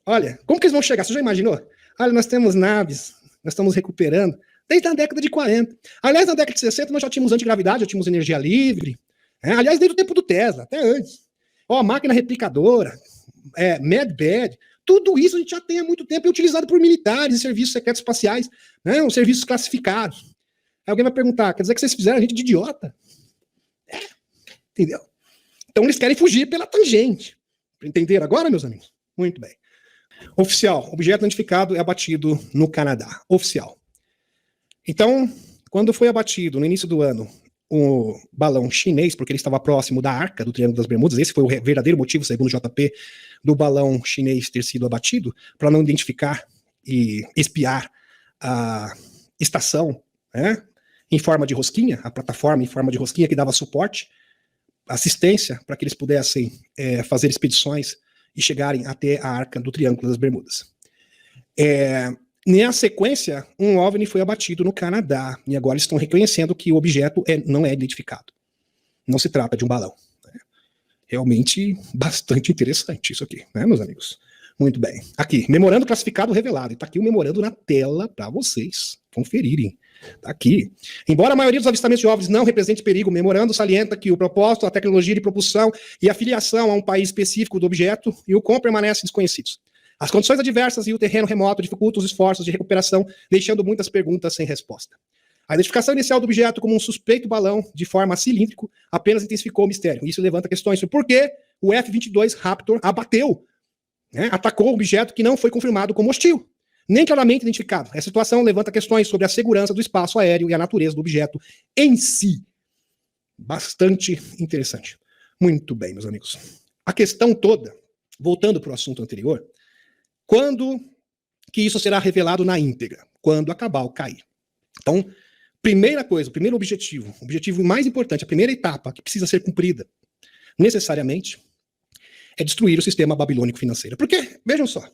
Olha, como que eles vão chegar? Você já imaginou? Olha, nós temos naves, nós estamos recuperando desde a década de 40. Aliás, na década de 60 nós já tínhamos antigravidade, já tínhamos energia livre. Aliás, desde o tempo do Tesla, até antes. Máquina replicadora, MedBed, tudo isso a gente já tem há muito tempo, é utilizado por militares e serviços secretos espaciais, os serviços classificados. Aí alguém vai perguntar, quer dizer que vocês fizeram a gente de idiota? Entendeu? Então eles querem fugir pela tangente. Entenderam agora, meus amigos? Muito bem. Oficial, objeto identificado é abatido no Canadá. Oficial. Então, quando foi abatido no início do ano o balão chinês, porque ele estava próximo da arca do Triângulo das Bermudas, esse foi o verdadeiro motivo, segundo o JP, do balão chinês ter sido abatido, para não identificar e espiar a estação, em forma de rosquinha, a plataforma em forma de rosquinha que dava suporte, assistência, para que eles pudessem fazer expedições e chegarem até a arca do Triângulo das Bermudas. Na sequência, um OVNI foi abatido no Canadá, e agora estão reconhecendo que o objeto não é identificado. Não se trata de um balão. Realmente bastante interessante isso aqui, meus amigos? Muito bem. Aqui, memorando classificado revelado. Está aqui o memorando na tela para vocês conferirem. Está aqui. Embora a maioria dos avistamentos de OVNIs não represente perigo, o memorando salienta que o propósito, a tecnologia de propulsão e a filiação a um país específico do objeto e o com permanecem desconhecidos. As condições adversas e o terreno remoto dificultam os esforços de recuperação, deixando muitas perguntas sem resposta. A identificação inicial do objeto como um suspeito balão de forma cilíndrico apenas intensificou o mistério. Isso levanta questões sobre por que o F-22 Raptor abateu, atacou o objeto que não foi confirmado como hostil, nem claramente identificado. Essa situação levanta questões sobre a segurança do espaço aéreo e a natureza do objeto em si. Bastante interessante. Muito bem, meus amigos. A questão toda, voltando para o assunto anterior, quando que isso será revelado na íntegra? Quando a cabal cair. Então, primeira coisa, o primeiro objetivo, o objetivo mais importante, a primeira etapa que precisa ser cumprida, necessariamente, é destruir o sistema babilônico financeiro. Porque, vejam só,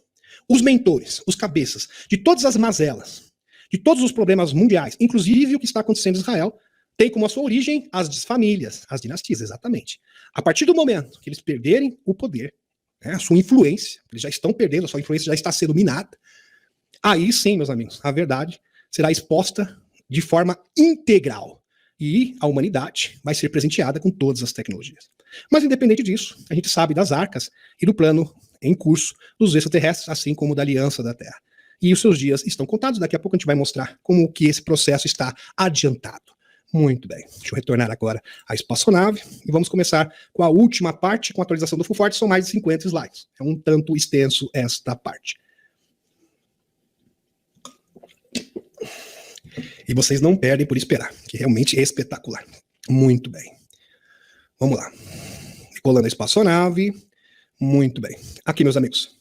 os mentores, os cabeças de todas as mazelas, de todos os problemas mundiais, inclusive o que está acontecendo em Israel, tem como a sua origem as famílias, as dinastias, exatamente. A partir do momento que eles perderem o poder, a sua influência, eles já estão perdendo, a sua influência já está sendo minada, aí sim, meus amigos, a verdade será exposta de forma integral e a humanidade vai ser presenteada com todas as tecnologias. Mas independente disso, a gente sabe das arcas e do plano em curso dos extraterrestres, assim como da aliança da Terra. E os seus dias estão contados, daqui a pouco a gente vai mostrar como que esse processo está adiantado. Muito bem, deixa eu retornar agora à espaçonave e vamos começar com a última parte, com a atualização do FUFORT, são mais de 50 slides. É um tanto extenso esta parte. E vocês não perdem por esperar, que realmente é espetacular. Muito bem. Vamos lá. Colando a espaçonave. Muito bem. Aqui, meus amigos,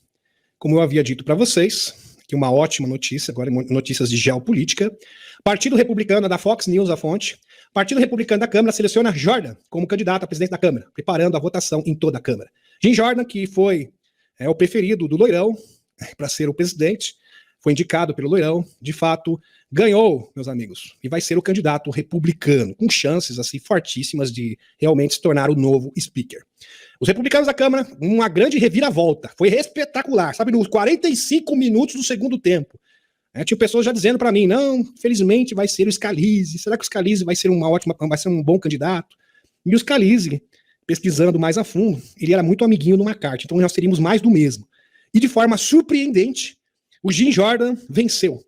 como eu havia dito para vocês, aqui uma ótima notícia, agora notícias de geopolítica. Partido Republicano da Fox News, a fonte. Partido Republicano da Câmara seleciona Jordan como candidato a presidente da Câmara, preparando a votação em toda a Câmara. Jim Jordan, que foi o preferido do Loirão para ser o presidente, foi indicado pelo Loirão, de fato, ganhou, meus amigos, e vai ser o candidato republicano, com chances assim fortíssimas de realmente se tornar o novo speaker. Os republicanos da Câmara, uma grande reviravolta, foi espetacular, sabe, nos 45 minutos do segundo tempo. Tinha pessoas já dizendo para mim, não, felizmente vai ser o Scalise. Será que o Scalise vai ser vai ser um bom candidato? E o Scalise, pesquisando mais a fundo, ele era muito amiguinho do McCarthy, então nós teríamos mais do mesmo. E de forma surpreendente, o Jim Jordan venceu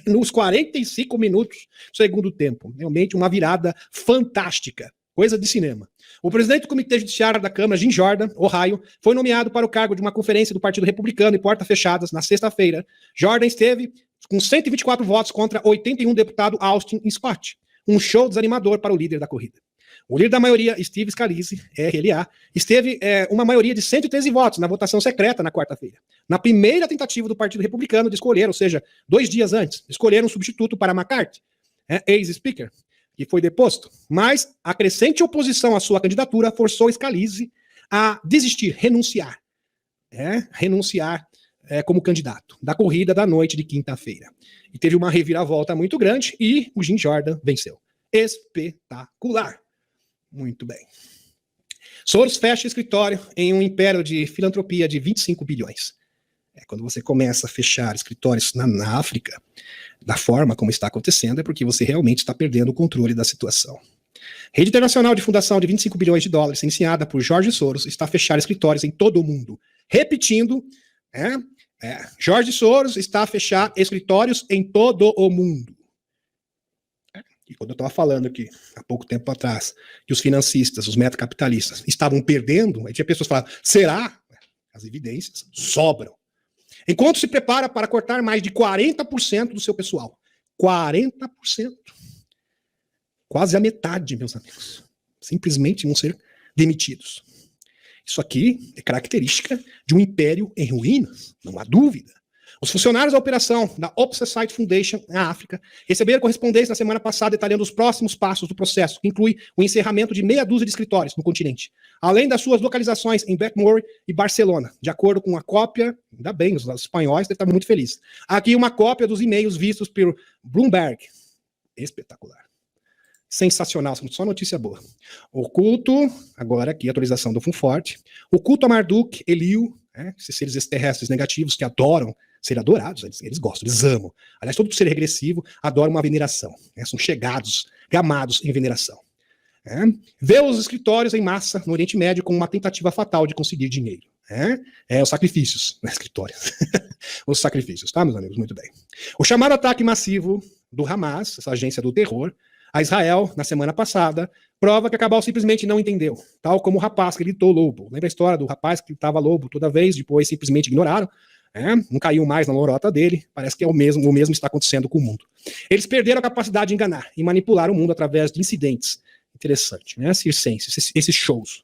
nos 45 minutos do segundo tempo. Realmente uma virada fantástica, coisa de cinema. O presidente do Comitê Judiciário da Câmara, Jim Jordan, Ohio, foi nomeado para o cargo de uma conferência do Partido Republicano em portas fechadas na sexta-feira. Jordan esteve com 124 votos contra 81 deputado Austin Scott. Um show desanimador para o líder da corrida. O líder da maioria, Steve Scalise, RLA, esteve uma maioria de 113 votos na votação secreta na quarta-feira. Na primeira tentativa do Partido Republicano de escolher, ou seja, 2 dias antes, escolher um substituto para McCarthy, ex-speaker, que foi deposto. Mas a crescente oposição à sua candidatura forçou Scalise a desistir, renunciar. Renunciar como candidato da corrida da noite de quinta-feira. E teve uma reviravolta muito grande e o Jim Jordan venceu. Espetacular. Muito bem. Soros fecha escritório em um império de filantropia de 25 bilhões. Quando você começa a fechar escritórios na África, da forma como está acontecendo, é porque você realmente está perdendo o controle da situação. Rede internacional de fundação de 25 bilhões de dólares, iniciada por Jorge Soros, está a fechar escritórios em todo o mundo. Repetindo, Jorge Soros está a fechar escritórios em todo o mundo. E quando eu estava falando aqui, há pouco tempo atrás, que os financistas, os metacapitalistas, estavam perdendo, aí tinha pessoas falando, será? As evidências sobram. Enquanto se prepara para cortar mais de 40% do seu pessoal. 40%. Quase a metade, meus amigos. Simplesmente vão ser demitidos. Isso aqui é característica de um império em ruínas, não há dúvida. Os funcionários da operação da Opsicite Foundation na África receberam correspondência na semana passada detalhando os próximos passos do processo, que inclui o encerramento de meia dúzia de escritórios no continente, além das suas localizações em Betmore e Barcelona, de acordo com a cópia, ainda bem, os espanhóis devem estar muito felizes. Aqui uma cópia dos e-mails vistos por Bloomberg. Espetacular. Sensacional, só notícia boa. O culto, agora aqui, atualização do Funforte. O culto a Marduk, Eliu, esses seres extraterrestres negativos que adoram ser adorados, eles gostam, eles amam. Aliás, todo ser regressivo adora uma veneração. São chegados, gamados em veneração. Vê os escritórios em massa no Oriente Médio como uma tentativa fatal de conseguir dinheiro. Os sacrifícios, escritórios. Os sacrifícios, tá, meus amigos? Muito bem. O chamado ataque massivo do Hamas, essa agência do terror, a Israel, na semana passada, prova que a Cabal simplesmente não entendeu, tal como o rapaz que gritou lobo. Lembra a história do rapaz que gritava lobo toda vez, depois simplesmente ignoraram? Não caiu mais na lorota dele, parece que o mesmo está acontecendo com o mundo. Eles perderam a capacidade de enganar e manipular o mundo através de incidentes. Interessante, circenses, esses shows.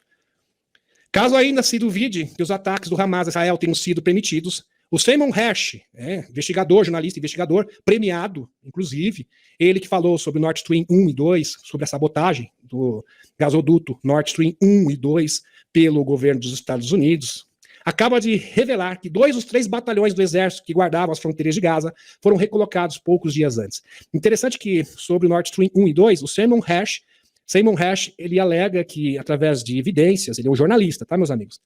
Caso ainda se duvide que os ataques do Hamas a Israel tenham sido permitidos, o Simon Hersh, investigador, jornalista, investigador, premiado, inclusive, ele que falou sobre o Nord Stream 1 e 2, sobre a sabotagem do gasoduto Nord Stream 1 e 2 pelo governo dos Estados Unidos, acaba de revelar que 2 dos 3 batalhões do exército que guardavam as fronteiras de Gaza foram recolocados poucos dias antes. Interessante que, sobre o Nord Stream 1 e 2, o Simon Hersh, ele alega que, através de evidências, ele é um jornalista, tá, meus amigos?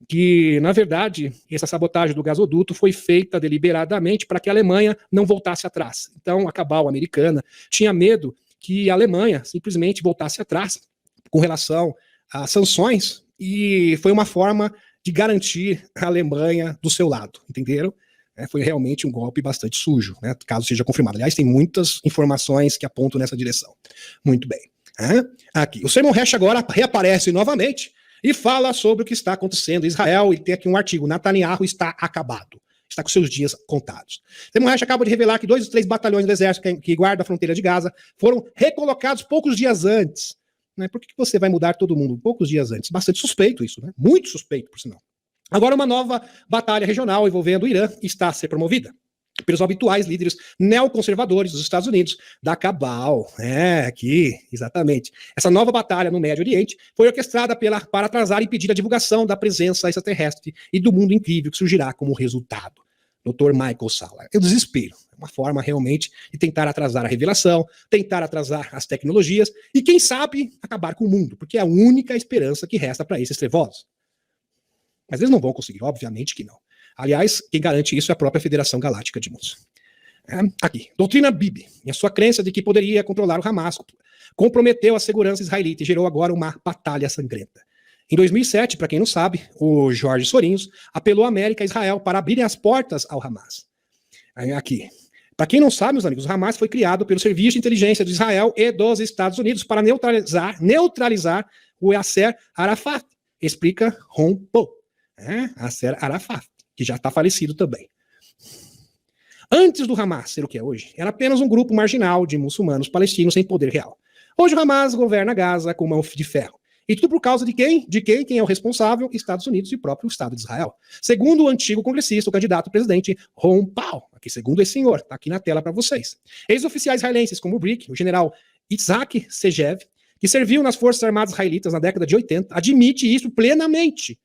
Que, na verdade, essa sabotagem do gasoduto foi feita deliberadamente para que a Alemanha não voltasse atrás. Então, a cabal americana tinha medo que a Alemanha simplesmente voltasse atrás com relação às sanções e foi uma forma de garantir a Alemanha do seu lado, entenderam? Foi realmente um golpe bastante sujo, caso seja confirmado. Aliás, tem muitas informações que apontam nessa direção. Muito bem. Aqui, o Simon Hersh agora reaparece novamente e fala sobre o que está acontecendo em Israel. E tem aqui um artigo: Netanyahu está acabado, está com seus dias contados. Simon Hersh acaba de revelar que 2 dos 3 batalhões do exército que guarda a fronteira de Gaza foram recolocados poucos dias antes. Por que você vai mudar todo mundo poucos dias antes? Bastante suspeito isso, muito suspeito, por sinal. Agora uma nova batalha regional envolvendo o Irã está a ser promovida pelos habituais líderes neoconservadores dos Estados Unidos, da cabal. Aqui, exatamente. Essa nova batalha no Médio Oriente foi orquestrada para atrasar e impedir a divulgação da presença extraterrestre e do mundo incrível que surgirá como resultado. Dr. Michael Salla. É o desespero. É uma forma realmente de tentar atrasar a revelação, tentar atrasar as tecnologias e, quem sabe, acabar com o mundo, porque é a única esperança que resta para esses trevosos. Mas eles não vão conseguir, obviamente que não. Aliás, quem garante isso é a própria Federação Galáctica de Mundos. Aqui, doutrina Bibi, e a sua crença de que poderia controlar o Hamas, comprometeu a segurança israelita e gerou agora uma batalha sangrenta. Em 2007, para quem não sabe, o Jorge Sorinhos apelou a América e Israel para abrirem as portas ao Hamas. Aqui. Para quem não sabe, meus amigos, o Hamas foi criado pelo Serviço de Inteligência de Israel e dos Estados Unidos para neutralizar o Yasser Arafat, explica Ron Paul. Yasser Arafat, que já está falecido também. Antes do Hamas ser o que é hoje, era apenas um grupo marginal de muçulmanos palestinos sem poder real. Hoje o Hamas governa Gaza com mão de ferro. E tudo por causa de quem? De quem? Quem é o responsável? Estados Unidos e o próprio Estado de Israel. Segundo o antigo congressista, o candidato presidente Ron Paul, aqui segundo esse senhor, está aqui na tela para vocês. Ex-oficiais israelenses como o Brick, o general Itzhak Segev, que serviu nas Forças Armadas Israelitas na década de 80, admite isso plenamente.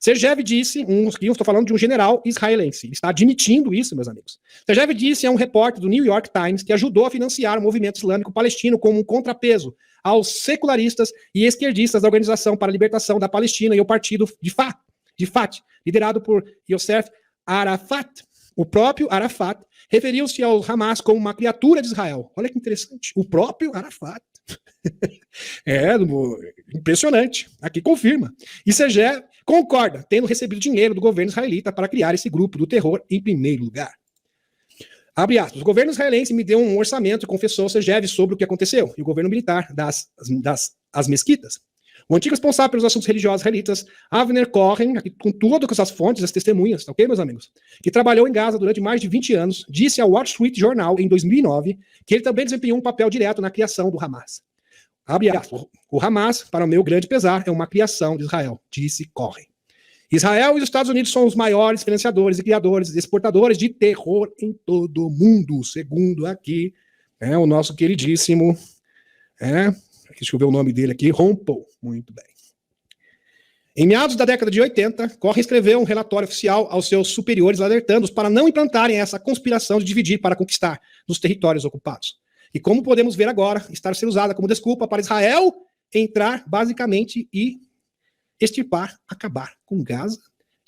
Sergev disse, estou falando de um general israelense, ele está admitindo isso, meus amigos. Sergev disse a um repórter do New York Times que ajudou a financiar o movimento islâmico palestino como um contrapeso aos secularistas e esquerdistas da Organização para a Libertação da Palestina e o partido de Fatah, liderado por Yasser Arafat. O próprio Arafat referiu-se ao Hamas como uma criatura de Israel. Olha que interessante, o próprio Arafat. Impressionante. Aqui confirma. E Sergev concorda, tendo recebido dinheiro do governo israelita para criar esse grupo do terror em primeiro lugar. Abre aspas. O governo israelense me deu um orçamento e confessou Sergev sobre o que aconteceu. E o governo militar das mesquitas. O antigo responsável pelos assuntos religiosos israelitas, Avner Cohen, aqui, com todas as fontes, as testemunhas, tá ok, meus amigos? Que trabalhou em Gaza durante mais de 20 anos, disse ao Wall Street Journal em 2009 que ele também desempenhou um papel direto na criação do Hamas. Abre aspas. O Hamas, para o meu grande pesar, é uma criação de Israel, disse Cohen. Israel e os Estados Unidos são os maiores financiadores e criadores e exportadores de terror em todo o mundo, segundo aqui o nosso queridíssimo, deixa eu ver o nome dele aqui, Ron Paul. Muito bem. Em meados da década de 80, Cohen escreveu um relatório oficial aos seus superiores alertando-os para não implantarem essa conspiração de dividir para conquistar nos territórios ocupados. E como podemos ver agora, está sendo usada como desculpa para Israel entrar basicamente e extirpar, acabar com Gaza,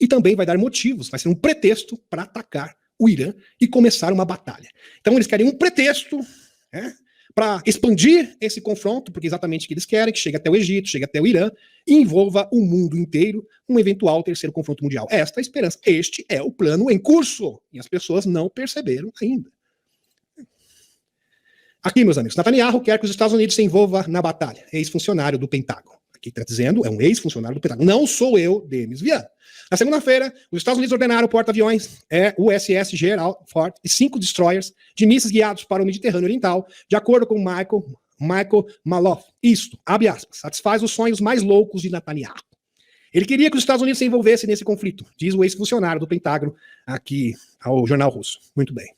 e também vai dar motivos, vai ser um pretexto para atacar o Irã e começar uma batalha. Então eles querem um pretexto para expandir esse confronto, porque é exatamente o que eles querem, que chegue até o Egito, chegue até o Irã, e envolva o mundo inteiro num eventual terceiro confronto mundial. Esta é a esperança. Este é o plano em curso. E as pessoas não perceberam ainda. Aqui, meus amigos, Netanyahu quer que os Estados Unidos se envolvam na batalha. Ex-funcionário do Pentágono. Aqui está dizendo, é um ex-funcionário do Pentágono. Não sou eu, Demis Viana. Na segunda-feira, os Estados Unidos ordenaram o porta-aviões USS Gerald Ford e 5 destroyers de mísseis guiados para o Mediterrâneo Oriental, de acordo com Michael Maloff. Isto, abre aspas, satisfaz os sonhos mais loucos de Netanyahu. Ele queria que os Estados Unidos se envolvessem nesse conflito, diz o ex-funcionário do Pentágono aqui ao jornal russo. Muito bem.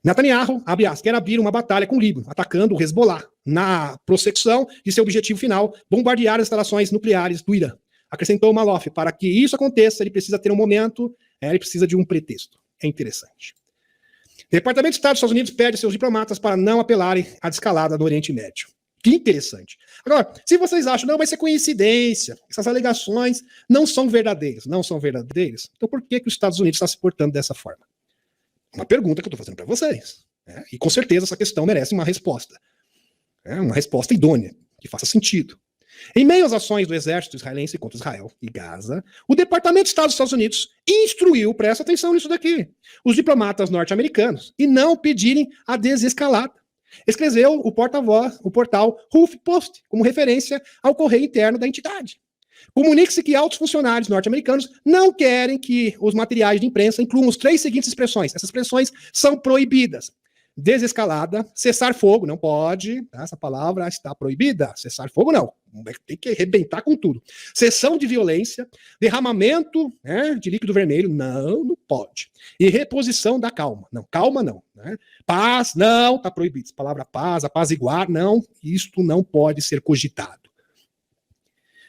Netanyahu, abre aspas, quer abrir uma batalha com o Líbano, atacando o Hezbollah, na prossecução de seu objetivo final, bombardear as instalações nucleares do Irã. Acrescentou Maloff, para que isso aconteça, ele precisa ter um momento, ele precisa de um pretexto. É interessante. O Departamento de Estado dos Estados Unidos pede seus diplomatas para não apelarem à desescalada no Oriente Médio. Que interessante. Agora, se vocês acham, não, vai ser coincidência, essas alegações não são verdadeiras, então por que os Estados Unidos está se portando dessa forma? Uma pergunta que eu estou fazendo para vocês. E com certeza essa questão merece uma resposta. Uma resposta idônea, que faça sentido. Em meio às ações do exército israelense contra Israel e Gaza, o Departamento de Estado dos Estados Unidos instruiu, presta atenção nisso daqui, os diplomatas norte-americanos e não pedirem a desescalada. Escreveu o portal HuffPost, como referência ao correio interno da entidade. Comunique-se que altos funcionários norte-americanos não querem que os materiais de imprensa incluam as 3 seguintes expressões. Essas expressões são proibidas. Desescalada, cessar fogo, não pode, tá? Essa palavra está proibida. Cessar fogo, não. Tem que arrebentar com tudo. Cessão de violência, derramamento de líquido vermelho, não pode. E reposição da calma. Não, calma não. Paz, não, está proibido. Essa palavra paz, apaziguar, não, isto não pode ser cogitado.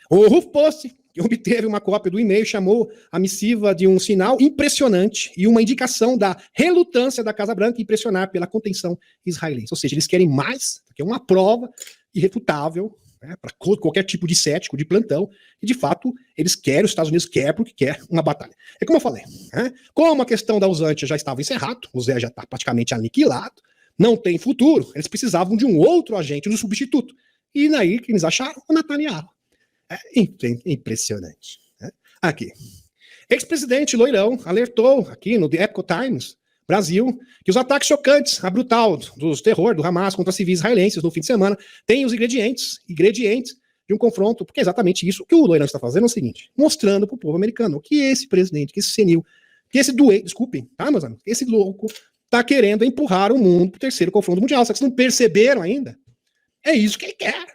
O HuffPost, que obteve uma cópia do e-mail, chamou a missiva de um sinal impressionante e uma indicação da relutância da Casa Branca em pressionar pela contenção israelense. Ou seja, eles querem mais, que é uma prova irrefutável, né, para qualquer tipo de cético, de plantão, e de fato eles querem, os Estados Unidos quer porque quer uma batalha. É como eu falei, né, como a questão da Usantia já estava encerrada, o Zé já está praticamente aniquilado, não tem futuro, eles precisavam de um outro agente, um substituto. E daí que eles acharam o Netanyahu. É impressionante. Né? Aqui. Ex-presidente Loirão alertou aqui no The Epoch Times, Brasil, que os ataques chocantes, a brutal dos terror do Hamas contra civis israelenses no fim de semana têm os ingredientes de um confronto, porque é exatamente isso que o Loirão está fazendo, é o seguinte, mostrando para o povo americano que esse presidente, que esse senil, que esse doente, desculpem, tá, meus amigos, esse louco está querendo empurrar o mundo para o terceiro confronto mundial. Só que vocês não perceberam ainda? É isso que ele quer.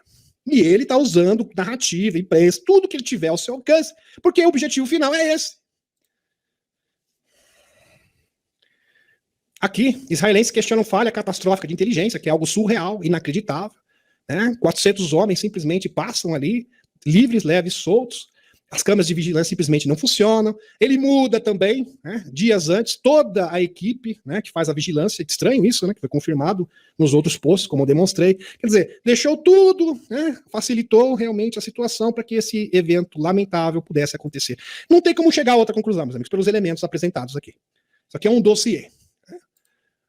E ele está usando narrativa, imprensa, tudo que ele tiver ao seu alcance, porque o objetivo final é esse. Aqui, israelenses questionam falha catastrófica de inteligência, que é algo surreal, inacreditável. Né? 400 homens simplesmente passam ali, livres, leves, soltos. As câmeras de vigilância simplesmente não funcionam. Ele muda também, né, dias antes, toda a equipe, né, que faz a vigilância. Estranho isso, né, que foi confirmado nos outros posts, como eu demonstrei. Quer dizer, deixou tudo, né, facilitou realmente a situação para que esse evento lamentável pudesse acontecer. Não tem como chegar a outra conclusão, meus amigos, pelos elementos apresentados aqui. Isso aqui é um dossiê. Né?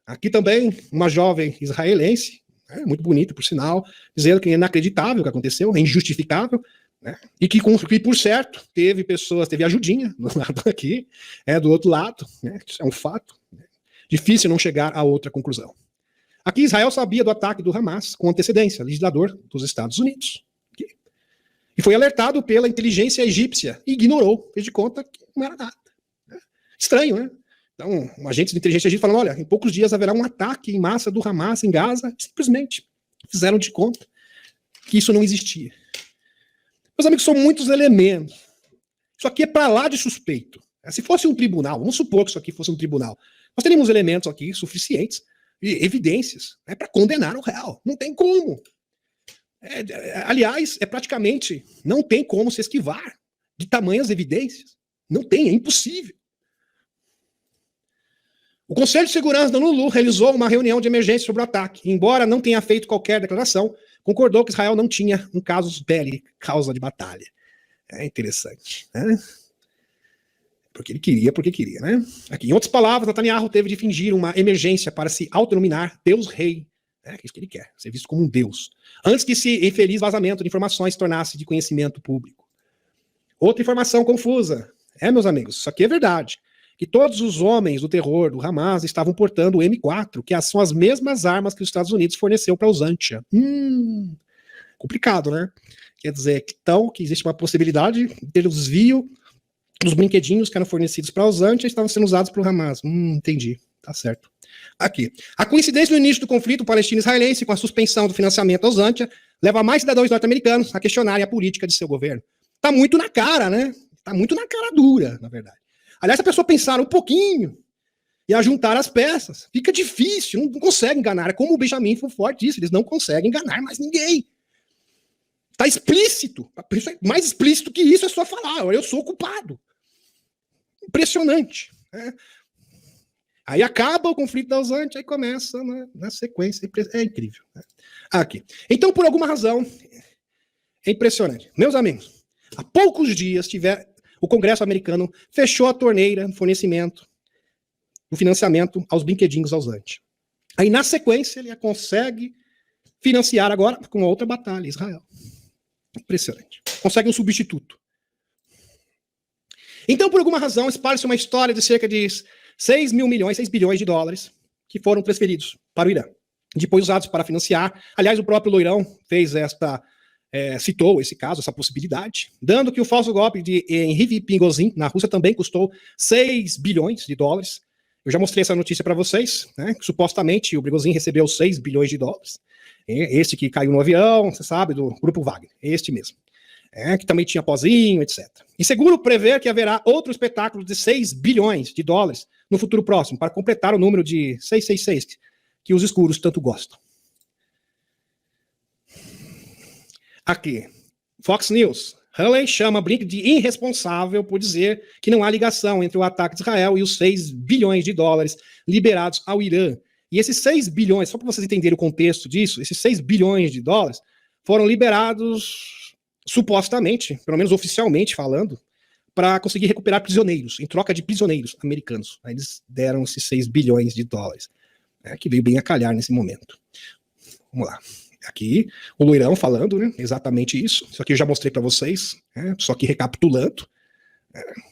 Aqui também, uma jovem israelense, né, muito bonita, por sinal, dizendo que é inacreditável o que aconteceu, é injustificável. Né? E que, por certo, teve ajudinha do lado aqui, do outro lado, né? Isso é um fato. Né? Difícil não chegar a outra conclusão. Aqui Israel sabia do ataque do Hamas com antecedência, legislador dos Estados Unidos. Aqui. E foi alertado pela inteligência egípcia e ignorou, fez de conta que não era nada. Né? Estranho, né? Então, um agente de inteligência egípcia falando, olha, em poucos dias haverá um ataque em massa do Hamas em Gaza, simplesmente fizeram de conta que isso não existia. Meus amigos, são muitos elementos. Isso aqui é para lá de suspeito. Se fosse um tribunal, vamos supor que isso aqui fosse um tribunal, nós teríamos elementos aqui suficientes, evidências, né, para condenar o réu. Não tem como. Aliás, praticamente, não tem como se esquivar de tamanhas evidências. Não tem, é impossível. O Conselho de Segurança da ONU realizou uma reunião de emergência sobre o ataque. Embora não tenha feito qualquer declaração, concordou que Israel não tinha um casus belli, causa de batalha. É interessante, né? Porque queria, né? Aqui, em outras palavras, Netanyahu teve de fingir uma emergência para se autodenominar Deus-Rei. É isso que ele quer, ser visto como um Deus. Antes que esse infeliz vazamento de informações tornasse de conhecimento público. Outra informação confusa. Meus amigos, isso aqui é verdade. Que todos os homens do terror do Hamas estavam portando o M4, que são as mesmas armas que os Estados Unidos forneceu para a Usantia. Complicado, né? Quer dizer, então, que existe uma possibilidade de ter o desvio dos brinquedinhos que eram fornecidos para a Usantia e estavam sendo usados para o Hamas. Entendi. Tá certo. Aqui. A coincidência no início do conflito palestino-israelense com a suspensão do financiamento à Usantia leva mais cidadãos norte-americanos a questionarem a política de seu governo. Tá muito na cara, né? Tá muito na cara dura, na verdade. Aliás, se a pessoa pensar um pouquinho e a juntar as peças, fica difícil, não consegue enganar. É como o Benjamin Fufort disse, eles não conseguem enganar mais ninguém. Está explícito. Mais explícito que isso é só falar, eu sou culpado. Impressionante. Né? Aí acaba o conflito da Usantia, aí começa na sequência. É incrível. Né? Aqui. Então, por alguma razão, é impressionante. Meus amigos, há poucos dias o Congresso americano fechou a torneira no fornecimento, no financiamento aos brinquedinhos da Usantia. Aí, na sequência, ele consegue financiar agora com outra batalha, Israel. Impressionante. Consegue um substituto. Então, por alguma razão, espalha-se uma história de cerca de 6 bilhões de dólares que foram transferidos para o Irã. Depois usados para financiar. Aliás, o próprio Loirão fez citou esse caso, essa possibilidade, dando que o falso golpe de Henri Prigozhin na Rússia também custou 6 bilhões de dólares. Eu já mostrei essa notícia para vocês, né, que supostamente o Prigozhin recebeu 6 bilhões de dólares. Este que caiu no avião, você sabe, do Grupo Wagner, este mesmo. Que também tinha pozinho, etc. E seguro prever que haverá outro espetáculo de 6 bilhões de dólares no futuro próximo, para completar o número de 666, que os escuros tanto gostam. Aqui, Fox News. Hurley chama Blinken de irresponsável por dizer que não há ligação entre o ataque de Israel e os 6 bilhões de dólares liberados ao Irã. E esses 6 bilhões, só para vocês entenderem o contexto disso, esses 6 bilhões de dólares foram liberados, supostamente, pelo menos oficialmente falando, para conseguir recuperar prisioneiros, em troca de prisioneiros americanos. Aí eles deram esses 6 bilhões de dólares, que veio bem a calhar nesse momento. Vamos lá. Aqui, o Loirão falando, né, exatamente isso. Isso aqui eu já mostrei para vocês, só que recapitulando.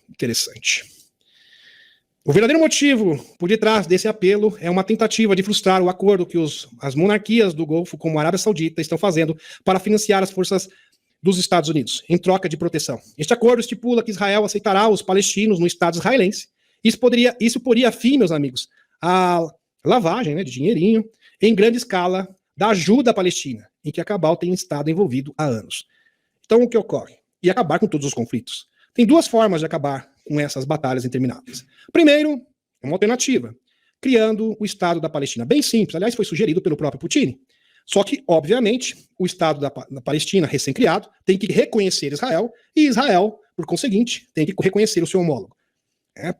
Interessante. O verdadeiro motivo por detrás desse apelo é uma tentativa de frustrar o acordo que as monarquias do Golfo, como a Arábia Saudita, estão fazendo para financiar as forças dos Estados Unidos, em troca de proteção. Este acordo estipula que Israel aceitará os palestinos no Estado israelense. Isso poria fim, meus amigos, à lavagem, né, de dinheirinho em grande escala da ajuda à Palestina, em que a Cabal tem estado envolvido há anos. Então, o que ocorre? E acabar com todos os conflitos. Tem 2 formas de acabar com essas batalhas intermináveis. Primeiro, uma alternativa, criando o Estado da Palestina. Bem simples, aliás, foi sugerido pelo próprio Putin. Só que, obviamente, o Estado da Palestina, recém-criado, tem que reconhecer Israel, e Israel, por conseguinte, tem que reconhecer o seu homólogo.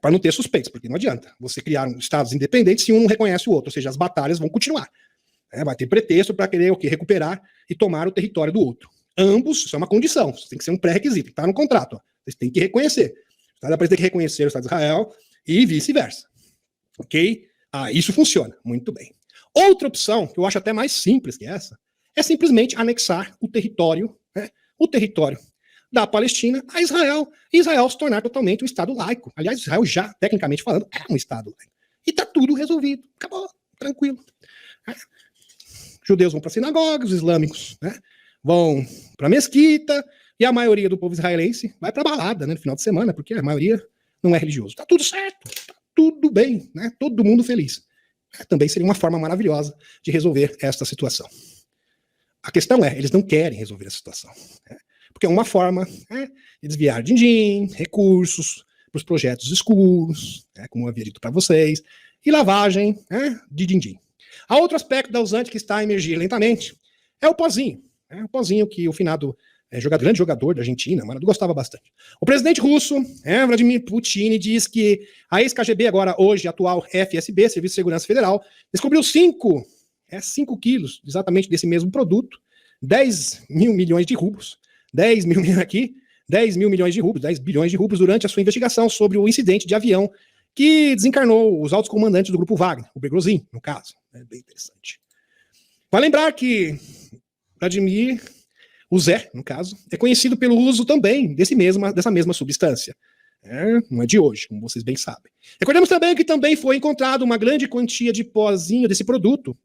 Para não ter suspeitos, porque não adianta você criar estados independentes se um não reconhece o outro, ou seja, as batalhas vão continuar. Vai ter pretexto para querer recuperar e tomar o território do outro. Ambos, isso é uma condição, isso tem que ser um pré-requisito, está no contrato. Vocês têm que reconhecer. O Estado da Palestina tem que reconhecer o Estado de Israel e vice-versa. Ok? Isso funciona. Muito bem. Outra opção, que eu acho até mais simples que essa, é simplesmente anexar o território da Palestina a Israel, e Israel se tornar totalmente um Estado laico. Aliás, Israel já, tecnicamente falando, é um Estado laico. E está tudo resolvido. Acabou. Tranquilo. Judeus vão para sinagogas, os islâmicos vão para a mesquita, e a maioria do povo israelense vai para balada, no final de semana, porque a maioria não é religioso. Está tudo certo, tá tudo bem, todo mundo feliz. Também seria uma forma maravilhosa de resolver esta situação. A questão é, eles não querem resolver essa situação, porque é uma forma de desviar din-din, recursos para os projetos escuros, como eu havia dito para vocês, e lavagem de din-din. Há outro aspecto da usante que está a emergir lentamente, é o pozinho. O pozinho que o finado grande jogador da Argentina, Maradona, gostava bastante. O presidente russo, Vladimir Putin, diz que a ex-KGB, agora hoje atual FSB, Serviço de Segurança Federal, descobriu 5 quilos exatamente desse mesmo produto, 10 mil milhões de rublos, 10 mil milhões de rublos, 10 bilhões de rublos durante a sua investigação sobre o incidente de avião que desencarnou os altos comandantes do grupo Wagner, o Prigozhin, no caso. É bem interessante. Vale lembrar que Vladimir, o Zé, no caso, é conhecido pelo uso também dessa mesma substância. Não é de hoje, como vocês bem sabem. Recordemos também que também foi encontrado uma grande quantia de pozinho desse produto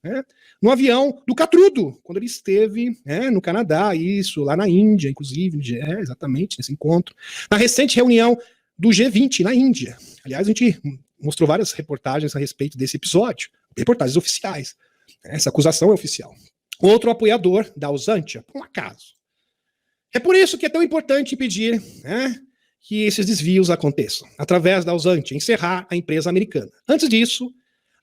no avião do Catrudo, quando ele esteve no Canadá, isso, lá na Índia, inclusive, exatamente, nesse encontro. Na recente reunião do G20 na Índia. Aliás, a gente mostrou várias reportagens a respeito desse episódio, reportagens oficiais. Essa acusação é oficial. Outro apoiador da Usantia, por um acaso. É por isso que é tão importante pedir que esses desvios aconteçam, através da Usantia, encerrar a empresa americana. Antes disso, o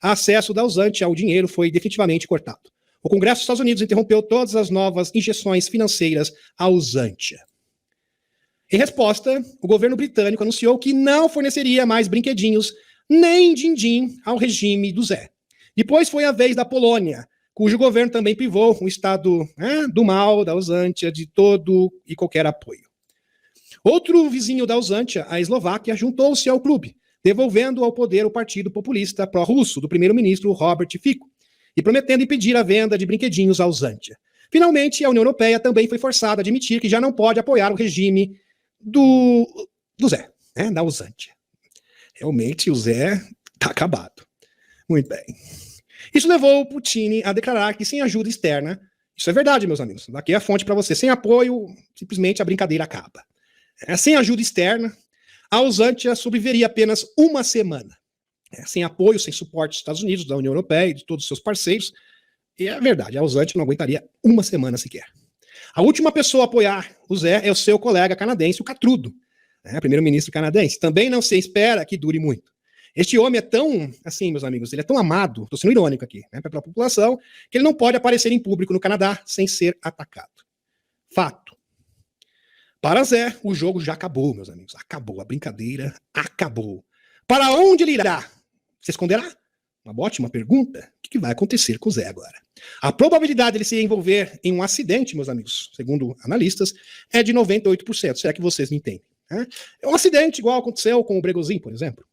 acesso da Usantia ao dinheiro foi definitivamente cortado. O Congresso dos Estados Unidos interrompeu todas as novas injeções financeiras à Usantia. Em resposta, o governo britânico anunciou que não forneceria mais brinquedinhos nem din-din ao regime do Zé. Depois foi a vez da Polônia, cujo governo também privou o Estado do mal, da Usantia, de todo e qualquer apoio. Outro vizinho da Usantia, a Eslováquia, juntou-se ao clube, devolvendo ao poder o partido populista pró-russo do primeiro-ministro Robert Fico, e prometendo impedir a venda de brinquedinhos à Usantia. Finalmente, a União Europeia também foi forçada a admitir que já não pode apoiar o regime do Zé, da Usantia. Realmente, o Zé está acabado. Muito bem. Isso levou o Putin a declarar que sem ajuda externa, isso é verdade, meus amigos, daqui é a fonte para você, sem apoio, simplesmente a brincadeira acaba. Sem ajuda externa, a Usantia sobreviveria apenas uma semana. Sem apoio, sem suporte dos Estados Unidos, da União Europeia e de todos os seus parceiros. E é verdade, a Usantia não aguentaria uma semana sequer. A última pessoa a apoiar o Zé é o seu colega canadense, o Catrudo, primeiro-ministro canadense. Também não se espera que dure muito. Este homem é tão, assim, meus amigos, ele é tão amado, estou sendo irônico aqui, pela população, que ele não pode aparecer em público no Canadá sem ser atacado. Fato. Para Zé, o jogo já acabou, meus amigos. Acabou, a brincadeira acabou. Para onde ele irá? Se esconderá? Uma ótima pergunta. O que vai acontecer com o Zé agora? A probabilidade dele se envolver em um acidente, meus amigos, segundo analistas, é de 98%. Será que vocês me entendem? É um acidente igual aconteceu com o Bregozinho, por exemplo.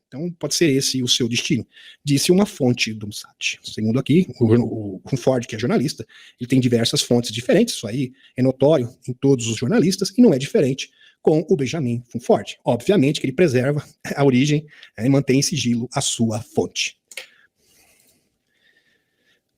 Então pode ser esse o seu destino, disse uma fonte do site. Segundo aqui, o Ford, que é jornalista, ele tem diversas fontes diferentes, isso aí é notório em todos os jornalistas, e não é diferente com o Benjamin Ford. Obviamente que ele preserva a origem e mantém em sigilo a sua fonte.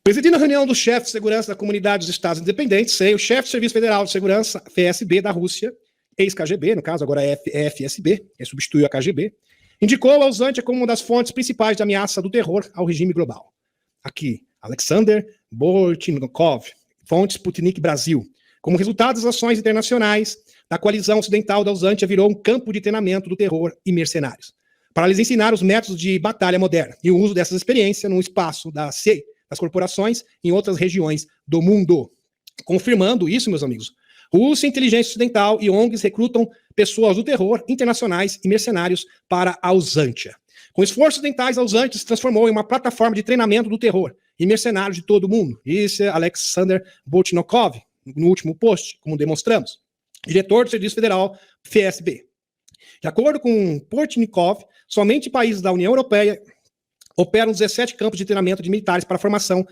Presidindo a reunião do chefe de segurança da Comunidade dos Estados Independentes, o chefe do Serviço Federal de Segurança, FSB, da Rússia, ex-KGB, no caso agora é FSB, que substituiu a KGB, indicou a Uzantia como uma das fontes principais de ameaça do terror ao regime global. Aqui, Alexander Bortnikov, fonte Sputnik Brasil. Como resultado das ações internacionais, da coalizão ocidental da Uzantia virou um campo de treinamento do terror e mercenários, para lhes ensinar os métodos de batalha moderna e o uso dessas experiências no espaço das corporações em outras regiões do mundo. Confirmando isso, meus amigos, Rússia, inteligência ocidental e ONGs recrutam pessoas do terror, internacionais e mercenários para a Uzantia. Com esforços ocidentais, a Uzantia se transformou em uma plataforma de treinamento do terror e mercenários de todo o mundo. Isso é Alexander Bortnikov, no último post, como demonstramos. Diretor do Serviço Federal, FSB. De acordo com Bortnikov, somente países da União Europeia operam 17 campos de treinamento de militares para a formação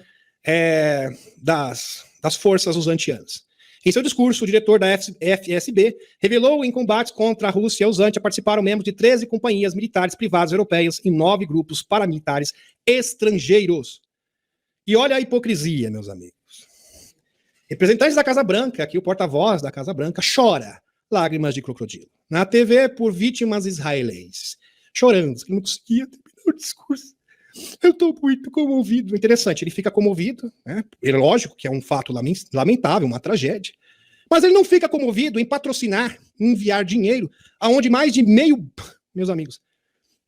das forças uzantianas. Em seu discurso, o diretor da FSB revelou em combates contra a Rússia e a Uzantia participaram membros de 13 companhias militares privadas europeias e 9 grupos paramilitares estrangeiros. E olha a hipocrisia, meus amigos. Representantes da Casa Branca, aqui o porta-voz da Casa Branca, chora lágrimas de crocodilo. Na TV, por vítimas israelenses. Chorando, que não conseguia terminar o discurso. Eu estou muito comovido. Interessante, ele fica comovido, né? É lógico que é um fato lamentável, uma tragédia. Mas ele não fica comovido em patrocinar, em enviar dinheiro, aonde mais de meus amigos,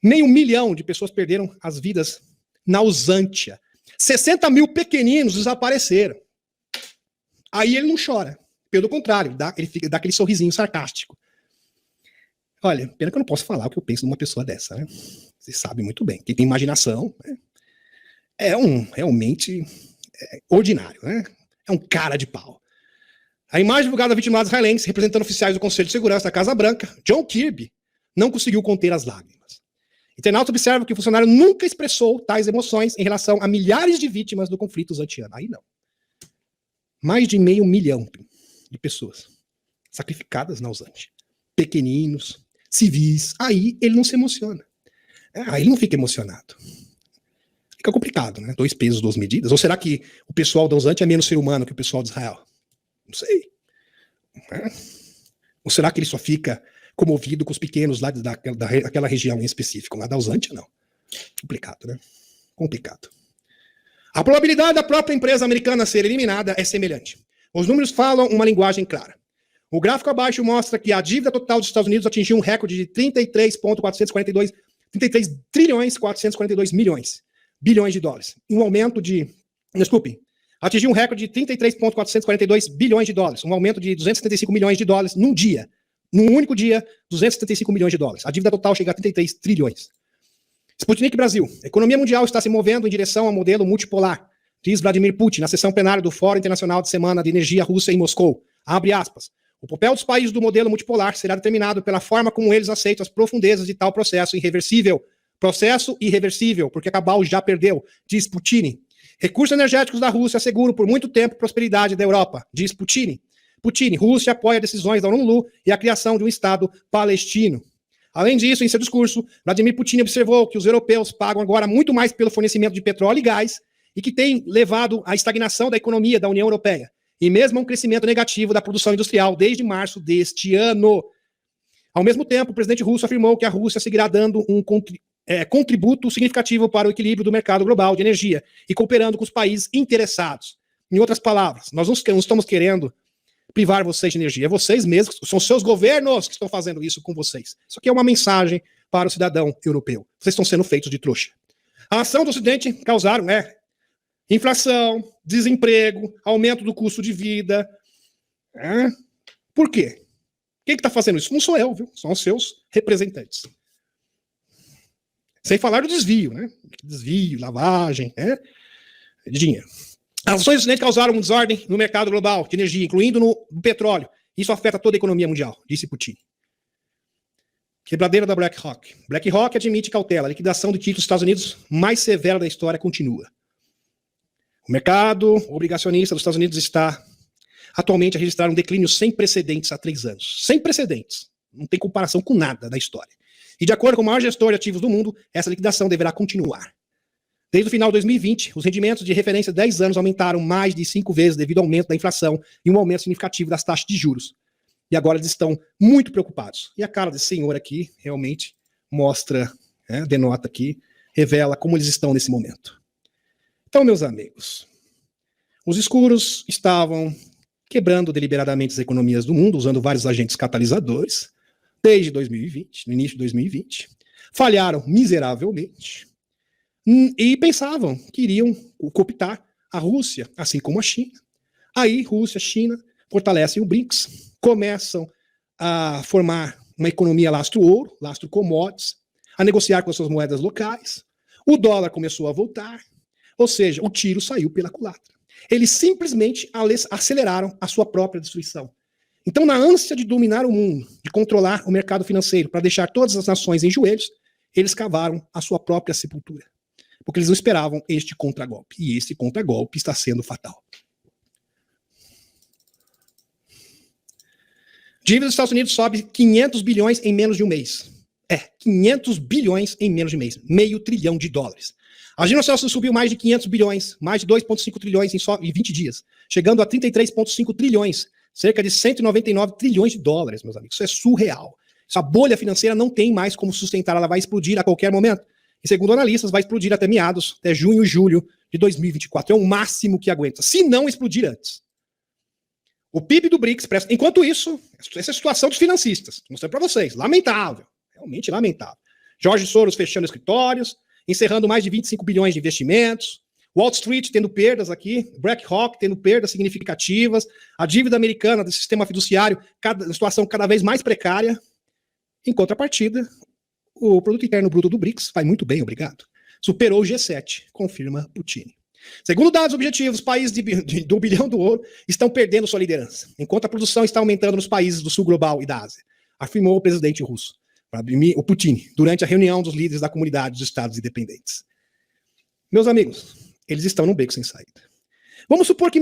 meio milhão de pessoas perderam as vidas na Uzantia. 60 mil pequeninos desapareceram. Aí ele não chora. Pelo contrário, ele dá aquele sorrisinho sarcástico. Olha, pena que eu não posso falar o que eu penso de uma pessoa dessa, né? Você sabe muito bem. Quem tem imaginação, né? Realmente ordinário, né? É um cara de pau. A imagem divulgada da vítima israelense, representando oficiais do Conselho de Segurança da Casa Branca, John Kirby, não conseguiu conter as lágrimas. Internautas observam que o funcionário nunca expressou tais emoções em relação a milhares de vítimas do conflito uzantiano. Aí não. Mais de 500 mil de pessoas sacrificadas na Uzantia. Pequeninos, civis. Aí ele não se emociona. Aí ele não fica emocionado. Fica complicado, né? 2 pesos, 2 medidas. Ou será que o pessoal da Uzantia é menos ser humano que o pessoal de Israel? Não sei. Ou será que ele só fica comovido com os pequenos lá daquela região em específico? Lá da Uzantia, não. Complicado, né? Complicado. A probabilidade da própria empresa americana ser eliminada é semelhante. Os números falam uma linguagem clara. O gráfico abaixo mostra que a dívida total dos Estados Unidos atingiu um recorde de 33 trilhões 442 bilhões de dólares. Um aumento de... atingiu um recorde de 33,442 bilhões de dólares. Um aumento de 275 milhões de dólares num dia. Num único dia, 275 milhões de dólares. A dívida total chega a 33 trilhões. Sputnik Brasil. A economia mundial está se movendo em direção ao modelo multipolar, diz Vladimir Putin na sessão plenária do Fórum Internacional de Semana de Energia Russa em Moscou. Abre aspas. O papel dos países do modelo multipolar será determinado pela forma como eles aceitam as profundezas de tal processo irreversível. Processo irreversível, porque a cabal já perdeu, diz Putin. Recursos energéticos da Rússia asseguram por muito tempo a prosperidade da Europa, diz Putin. Rússia apoia decisões da ONU e a criação de um Estado palestino. Além disso, em seu discurso, Vladimir Putin observou que os europeus pagam agora muito mais pelo fornecimento de petróleo e gás e que tem levado à estagnação da economia da União Europeia e mesmo a um crescimento negativo da produção industrial desde março deste ano. Ao mesmo tempo, o presidente russo afirmou que a Rússia seguirá dando um contributo significativo para o equilíbrio do mercado global de energia e cooperando com os países interessados. Em outras palavras, nós não estamos querendo privar vocês de energia. É vocês mesmos, são seus governos que estão fazendo isso com vocês. Isso aqui é uma mensagem para o cidadão europeu. Vocês estão sendo feitos de trouxa. A ação do Ocidente causaram inflação, desemprego, aumento do custo de vida. Por quê? Quem que está fazendo isso? Não sou eu, viu? São os seus representantes. Sem falar do desvio, né? Desvio, lavagem, né? De dinheiro. As ações do Ocidente causaram uma desordem no mercado global de energia, incluindo no petróleo. Isso afeta toda a economia mundial, disse Putin. Quebradeira da BlackRock. BlackRock admite cautela. A liquidação do título dos Estados Unidos mais severa da história continua. O mercado obrigacionista dos Estados Unidos está atualmente a registrar um declínio sem precedentes há 3 anos. Sem precedentes. Não tem comparação com nada da história. E de acordo com o maior gestor de ativos do mundo, essa liquidação deverá continuar. Desde o final de 2020, os rendimentos de referência de 10 anos aumentaram mais de 5 vezes devido ao aumento da inflação e um aumento significativo das taxas de juros. E agora eles estão muito preocupados. E a cara desse senhor aqui realmente mostra, denota aqui, revela como eles estão nesse momento. Então, meus amigos, os escuros estavam quebrando deliberadamente as economias do mundo, usando vários agentes catalisadores, desde 2020, no início de 2020. Falharam miseravelmente. E pensavam que iriam cooptar a Rússia, assim como a China. Aí, Rússia, China, fortalecem o BRICS, começam a formar uma economia lastro-ouro, lastro-commodities, a negociar com as suas moedas locais. O dólar começou a voltar, ou seja, o tiro saiu pela culatra. Eles simplesmente aceleraram a sua própria destruição. Então, na ânsia de dominar o mundo, de controlar o mercado financeiro, para deixar todas as nações em joelhos, eles cavaram a sua própria sepultura. Porque eles não esperavam este contragolpe. E esse contragolpe está sendo fatal. Dívida dos Estados Unidos sobe 500 bilhões em menos de um mês. 500 bilhões em menos de um mês. $500 bilhão. A Gina Celso subiu mais de 500 bilhões, mais de 2,5 trilhões em 20 dias, chegando a 33,5 trilhões, cerca de 199 trilhões de dólares, meus amigos. Isso é surreal. Essa bolha financeira não tem mais como sustentar, ela vai explodir a qualquer momento. E segundo analistas, vai explodir até meados, até junho, julho de 2024. É o máximo que aguenta, se não explodir antes. O PIB do BRICS, enquanto isso, essa é a situação dos financistas. Vou mostrar para vocês. Lamentável. Realmente lamentável. Jorge Soros fechando escritórios, encerrando mais de 25 bilhões de investimentos. Wall Street tendo perdas aqui. BlackRock tendo perdas significativas. A dívida americana do sistema fiduciário, situação cada vez mais precária. Em contrapartida, o produto interno bruto do BRICS vai muito bem, obrigado. Superou o G7, confirma Putin. Segundo dados objetivos, os países do bilhão do ouro estão perdendo sua liderança, enquanto a produção está aumentando nos países do sul global e da Ásia, afirmou o presidente russo, o Putin, durante a reunião dos líderes da comunidade dos estados independentes. Meus amigos, eles estão num beco sem saída. Vamos supor que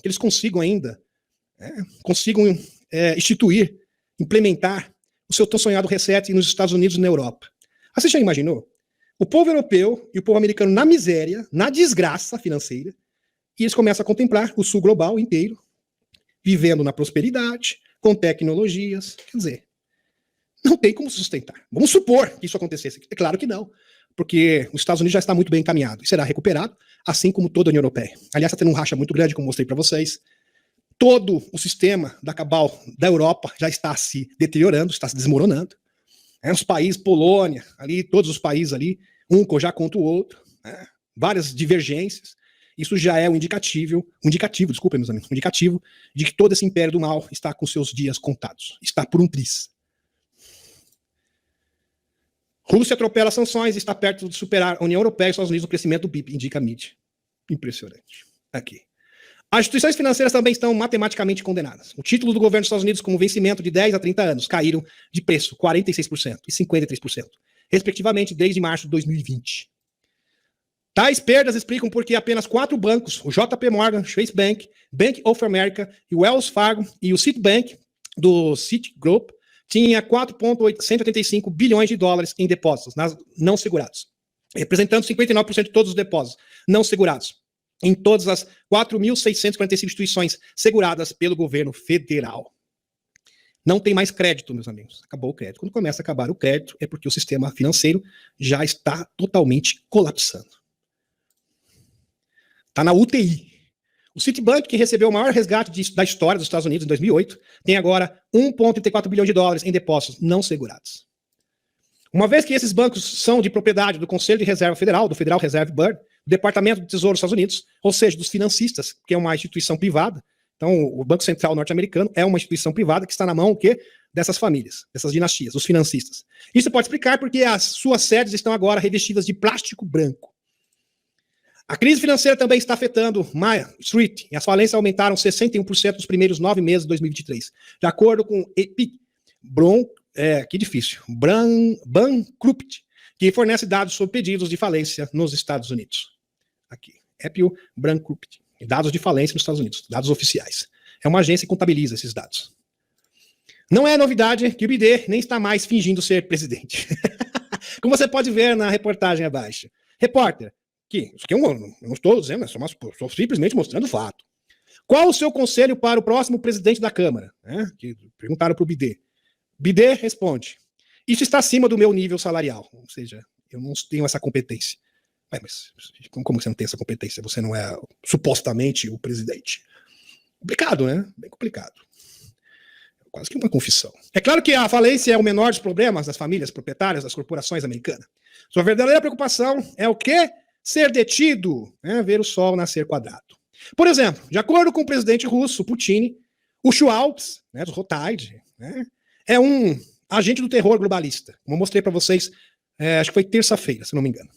eles consigam ainda, instituir, implementar o seu tão sonhado reset nos Estados Unidos e na Europa. Você já imaginou? O povo europeu e o povo americano na miséria, na desgraça financeira, e eles começam a contemplar o sul global inteiro, vivendo na prosperidade, com tecnologias. Quer dizer, não tem como sustentar. Vamos supor que isso acontecesse. É claro que não, porque os Estados Unidos já está muito bem encaminhado e será recuperado, assim como toda a União Europeia. Aliás, está tendo um racha muito grande, como mostrei para vocês. Todo o sistema da cabal da Europa já está se deteriorando, está se desmoronando. Os países, Polônia, ali, todos os países ali, um já contra o outro, várias divergências. Isso já é um indicativo, desculpa, meus amigos, um indicativo de que todo esse império do mal está com seus dias contados, está por um tris. Rússia atropela sanções e está perto de superar a União Europeia e Estados Unidos no crescimento do PIB, indica a mídia. Impressionante. Aqui. As instituições financeiras também estão matematicamente condenadas. O título do governo dos Estados Unidos como vencimento de 10 a 30 anos caíram de preço 46% e 53%, respectivamente, desde março de 2020. Tais perdas explicam por que apenas 4 bancos, o JP Morgan, Chase Bank, Bank of America, e o Wells Fargo e o Citibank, do Citigroup, tinha 4,185 bilhões de dólares em depósitos não segurados, representando 59% de todos os depósitos não segurados, em todas as 4.645 instituições seguradas pelo governo federal. Não tem mais crédito, meus amigos. Acabou o crédito. Quando começa a acabar o crédito, é porque o sistema financeiro já está totalmente colapsando. Está na UTI. O Citibank, que recebeu o maior resgate da história dos Estados Unidos em 2008, tem agora 1,34 bilhões de dólares em depósitos não segurados. Uma vez que esses bancos são de propriedade do Conselho de Reserva Federal, do Federal Reserve Board, do Departamento do Tesouro dos Estados Unidos, ou seja, dos financistas, que é uma instituição privada. Então, o Banco Central norte-americano é uma instituição privada que está na mão, o quê? dessas famílias, dessas dinastias, os financistas. Isso pode explicar porque as suas sedes estão agora revestidas de plástico branco. A crise financeira também está afetando Maya Street, e as falências aumentaram 61% nos primeiros 9 meses de 2023. De acordo com EPIC, que difícil, Bancrupt, que fornece dados sobre pedidos de falência nos Estados Unidos. Aqui, EPIC Bancrupt, dados de falência nos Estados Unidos, dados oficiais. É uma agência que contabiliza esses dados. Não é novidade que o Biden nem está mais fingindo ser presidente. Como você pode ver na reportagem abaixo. Repórter, isso aqui eu não estou dizendo, estou simplesmente mostrando o fato. Qual o seu conselho para o próximo presidente da Câmara? Que perguntaram para o Biden. Biden responde, isso está acima do meu nível salarial. Ou seja, eu não tenho essa competência. Mas como você não tem essa competência? Você não é supostamente o presidente. Complicado, né? Bem complicado. Quase que uma confissão. É claro que a falência é o menor dos problemas das famílias proprietárias das corporações americanas. Sua verdadeira preocupação é o quê? Ser detido, ver o sol nascer quadrado. Por exemplo, de acordo com o presidente russo, Putin, o Schwalbe, dos Rothschild, é um agente do terror globalista. Como eu mostrei para vocês, acho que foi terça-feira, se não me engano.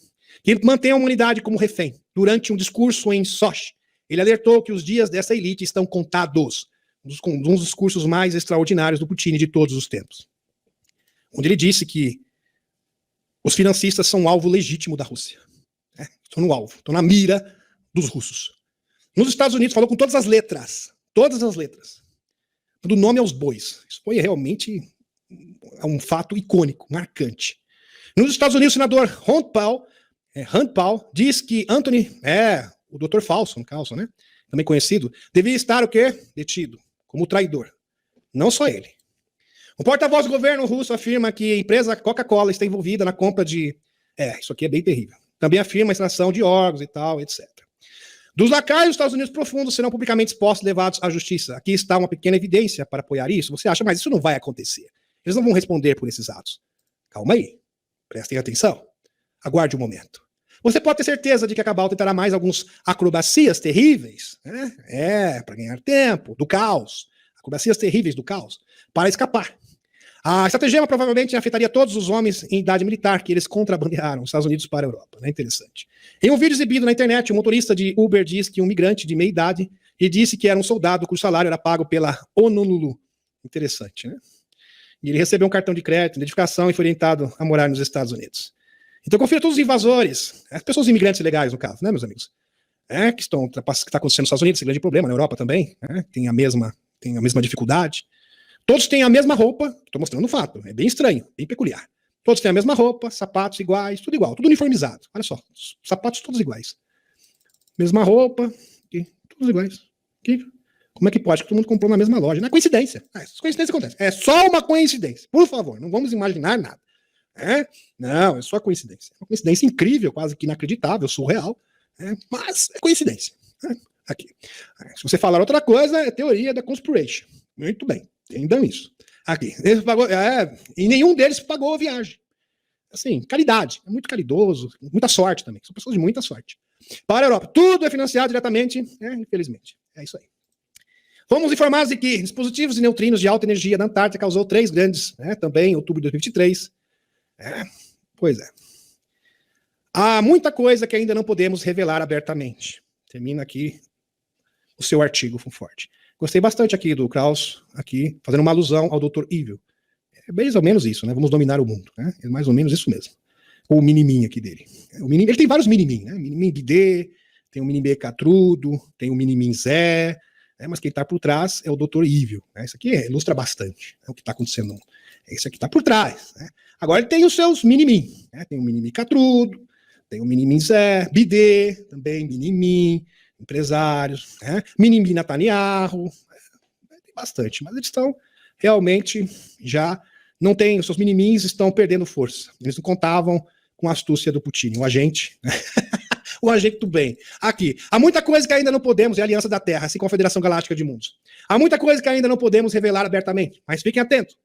Que mantém a humanidade como refém. Durante um discurso em Sochi, ele alertou que os dias dessa elite estão contados. Um dos discursos mais extraordinários do Putin de todos os tempos. Onde ele disse que os financistas são um alvo legítimo da Rússia. Estão no alvo, estão na mira dos russos. Nos Estados Unidos, falou com todas as letras, do nome aos bois. Isso foi realmente um fato icônico, marcante. Nos Estados Unidos, o senador Rand Paul diz que Anthony, o Dr. Fauci, também conhecido, devia estar o quê? Detido, como traidor. Não só ele. O porta-voz do governo russo afirma que a empresa Coca-Cola está envolvida na compra de... isso aqui é bem terrível. Também afirma a extração de órgãos e tal, etc. Dos lacaios dos Estados Unidos profundos serão publicamente expostos e levados à justiça. Aqui está uma pequena evidência para apoiar isso. Você acha, mas isso não vai acontecer. Eles não vão responder por esses atos. Calma aí. Prestem atenção. Aguarde um momento. Você pode ter certeza de que a Cabal tentará mais alguns acrobacias terríveis, para ganhar tempo, do caos. Acrobacias terríveis do caos, para escapar. A estratagema provavelmente afetaria todos os homens em idade militar que eles contrabandearam os Estados Unidos para a Europa. Interessante. Em um vídeo exibido na internet, o motorista de Uber diz que um migrante de meia idade e disse que era um soldado cujo salário era pago pela Honolulu. Interessante, né? E ele recebeu um cartão de crédito, identificação e foi orientado a morar nos Estados Unidos. Então confira todos os invasores, as pessoas imigrantes ilegais no caso, meus amigos? Que está acontecendo nos Estados Unidos, esse grande problema, na Europa também, tem a mesma dificuldade. Todos têm a mesma roupa, estou mostrando um fato, é bem estranho, bem peculiar. Todos têm a mesma roupa, sapatos iguais, tudo igual, tudo uniformizado. Olha só, sapatos todos iguais. Mesma roupa, todos iguais. Como é que pode? Que todo mundo comprou na mesma loja. Não é coincidência. Essas coincidências acontecem. É só uma coincidência. Por favor, não vamos imaginar nada. Não, é só coincidência. É uma coincidência incrível, quase que inacreditável, surreal. Mas é coincidência. Aqui. Se você falar outra coisa, é teoria da conspiration. Muito bem, entendam isso. Aqui. E nenhum deles pagou a viagem. Assim, caridade. É muito caridoso. Muita sorte também. São pessoas de muita sorte. Para a Europa, tudo é financiado diretamente, infelizmente. É isso aí. Fomos informados de que dispositivos de neutrinos de alta energia da Antártica causou 3 grandes, também em outubro de 2023. Pois é. Há muita coisa que ainda não podemos revelar abertamente. Termina aqui o seu artigo, Fonforte. Gostei bastante aqui do Krauss, aqui, fazendo uma alusão ao Dr. Evil. É mais ou menos isso, né? Vamos dominar o mundo. É mais ou menos isso mesmo. O minimin aqui dele. Ele tem vários minimin, né? Minimin Bidê, tem o minimin Catrudo, tem o minimin Zé, mas quem está por trás é o Dr. Evil. Isso aqui ilustra bastante o que está acontecendo no mundo. Esse aqui está por trás. Agora ele tem os seus minimin. Tem o minimin Catrudo, tem o minimin Zé, Bidê, também minimin, empresários, minimin Netanyahu, tem bastante, mas eles estão realmente já não tem, os seus minimins estão perdendo força. Eles não contavam com a astúcia do Putin, o agente, o agente do bem. Aqui, há muita coisa que ainda não podemos, é a Aliança da Terra, assim como a Federação Galáctica de Mundos. Há muita coisa que ainda não podemos revelar abertamente, mas fiquem atentos.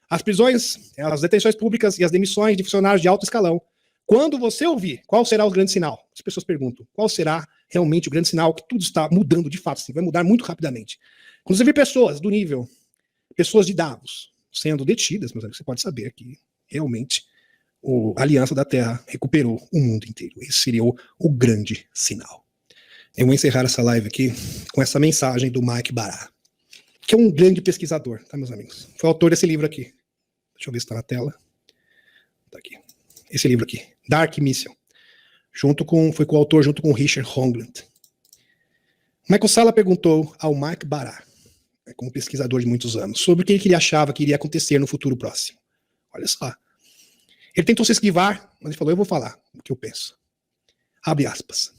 As prisões, as detenções públicas e as demissões de funcionários de alto escalão. Quando você ouvir, qual será o grande sinal? As pessoas perguntam, qual será realmente o grande sinal que tudo está mudando de fato, assim, vai mudar muito rapidamente. Quando você vê pessoas do nível, pessoas de Davos, sendo detidas, meus amigos, você pode saber que realmente a Aliança da Terra recuperou o mundo inteiro. Esse seria o grande sinal. Eu vou encerrar essa live aqui com essa mensagem do Mike Barra, que é um grande pesquisador, tá, meus amigos? Foi o autor desse livro aqui. Deixa eu ver se está na tela. Tá aqui. Esse livro aqui, Dark Mission. Foi com o autor junto com o Richard Hoagland. Michael Salla perguntou ao Mike Barra, como pesquisador de muitos anos, sobre o que ele achava que iria acontecer no futuro próximo. Olha só. Ele tentou se esquivar, mas ele falou, eu vou falar o que eu penso. Abre aspas.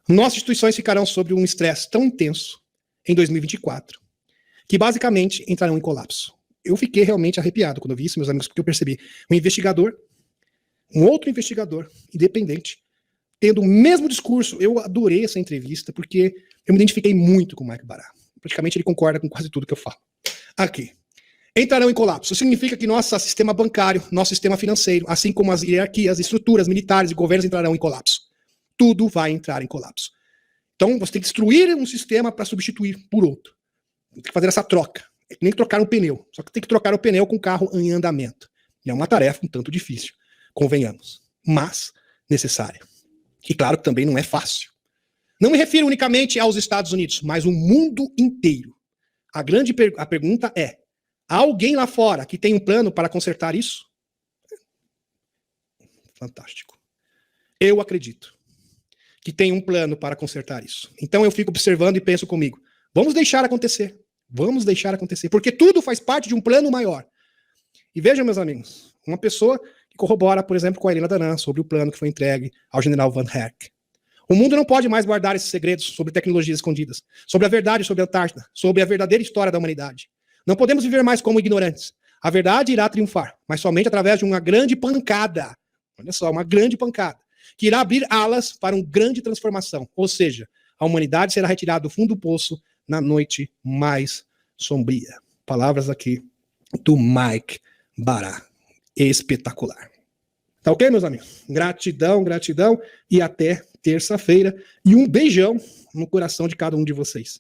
Nossas instituições ficarão sob um estresse tão intenso em 2024 que basicamente entrarão em colapso. Eu fiquei realmente arrepiado quando eu vi isso, meus amigos, porque eu percebi um outro investigador independente, tendo o mesmo discurso. Eu adorei essa entrevista, porque eu me identifiquei muito com o Mike Barra. Praticamente ele concorda com quase tudo que eu falo. Aqui. Entrarão em colapso. Isso significa que nosso sistema bancário, nosso sistema financeiro, assim como as hierarquias, estruturas militares e governos entrarão em colapso. Tudo vai entrar em colapso. Então, você tem que destruir um sistema para substituir por outro. Tem que fazer essa troca. É que nem trocar um pneu. Só que tem que trocar o pneu com o carro em andamento. E é uma tarefa um tanto difícil, convenhamos, mas necessária. E claro que também não é fácil. Não me refiro unicamente aos Estados Unidos, mas o mundo inteiro. A pergunta é, há alguém lá fora que tem um plano para consertar isso? Fantástico. Eu acredito que tem um plano para consertar isso. Então eu fico observando e penso comigo, vamos deixar acontecer. Vamos deixar acontecer, porque tudo faz parte de um plano maior. E vejam, meus amigos, uma pessoa que corrobora, por exemplo, com a Helena Danã sobre o plano que foi entregue ao general Van Herk. O mundo não pode mais guardar esses segredos sobre tecnologias escondidas, sobre a verdade sobre a Antártida, sobre a verdadeira história da humanidade. Não podemos viver mais como ignorantes. A verdade irá triunfar, mas somente através de uma grande pancada. Olha só, uma grande pancada, que irá abrir alas para uma grande transformação. Ou seja, a humanidade será retirada do fundo do poço na noite mais sombria. Palavras aqui do Mike Barra. Espetacular. Tá ok, meus amigos? Gratidão, gratidão e até terça-feira. E um beijão no coração de cada um de vocês.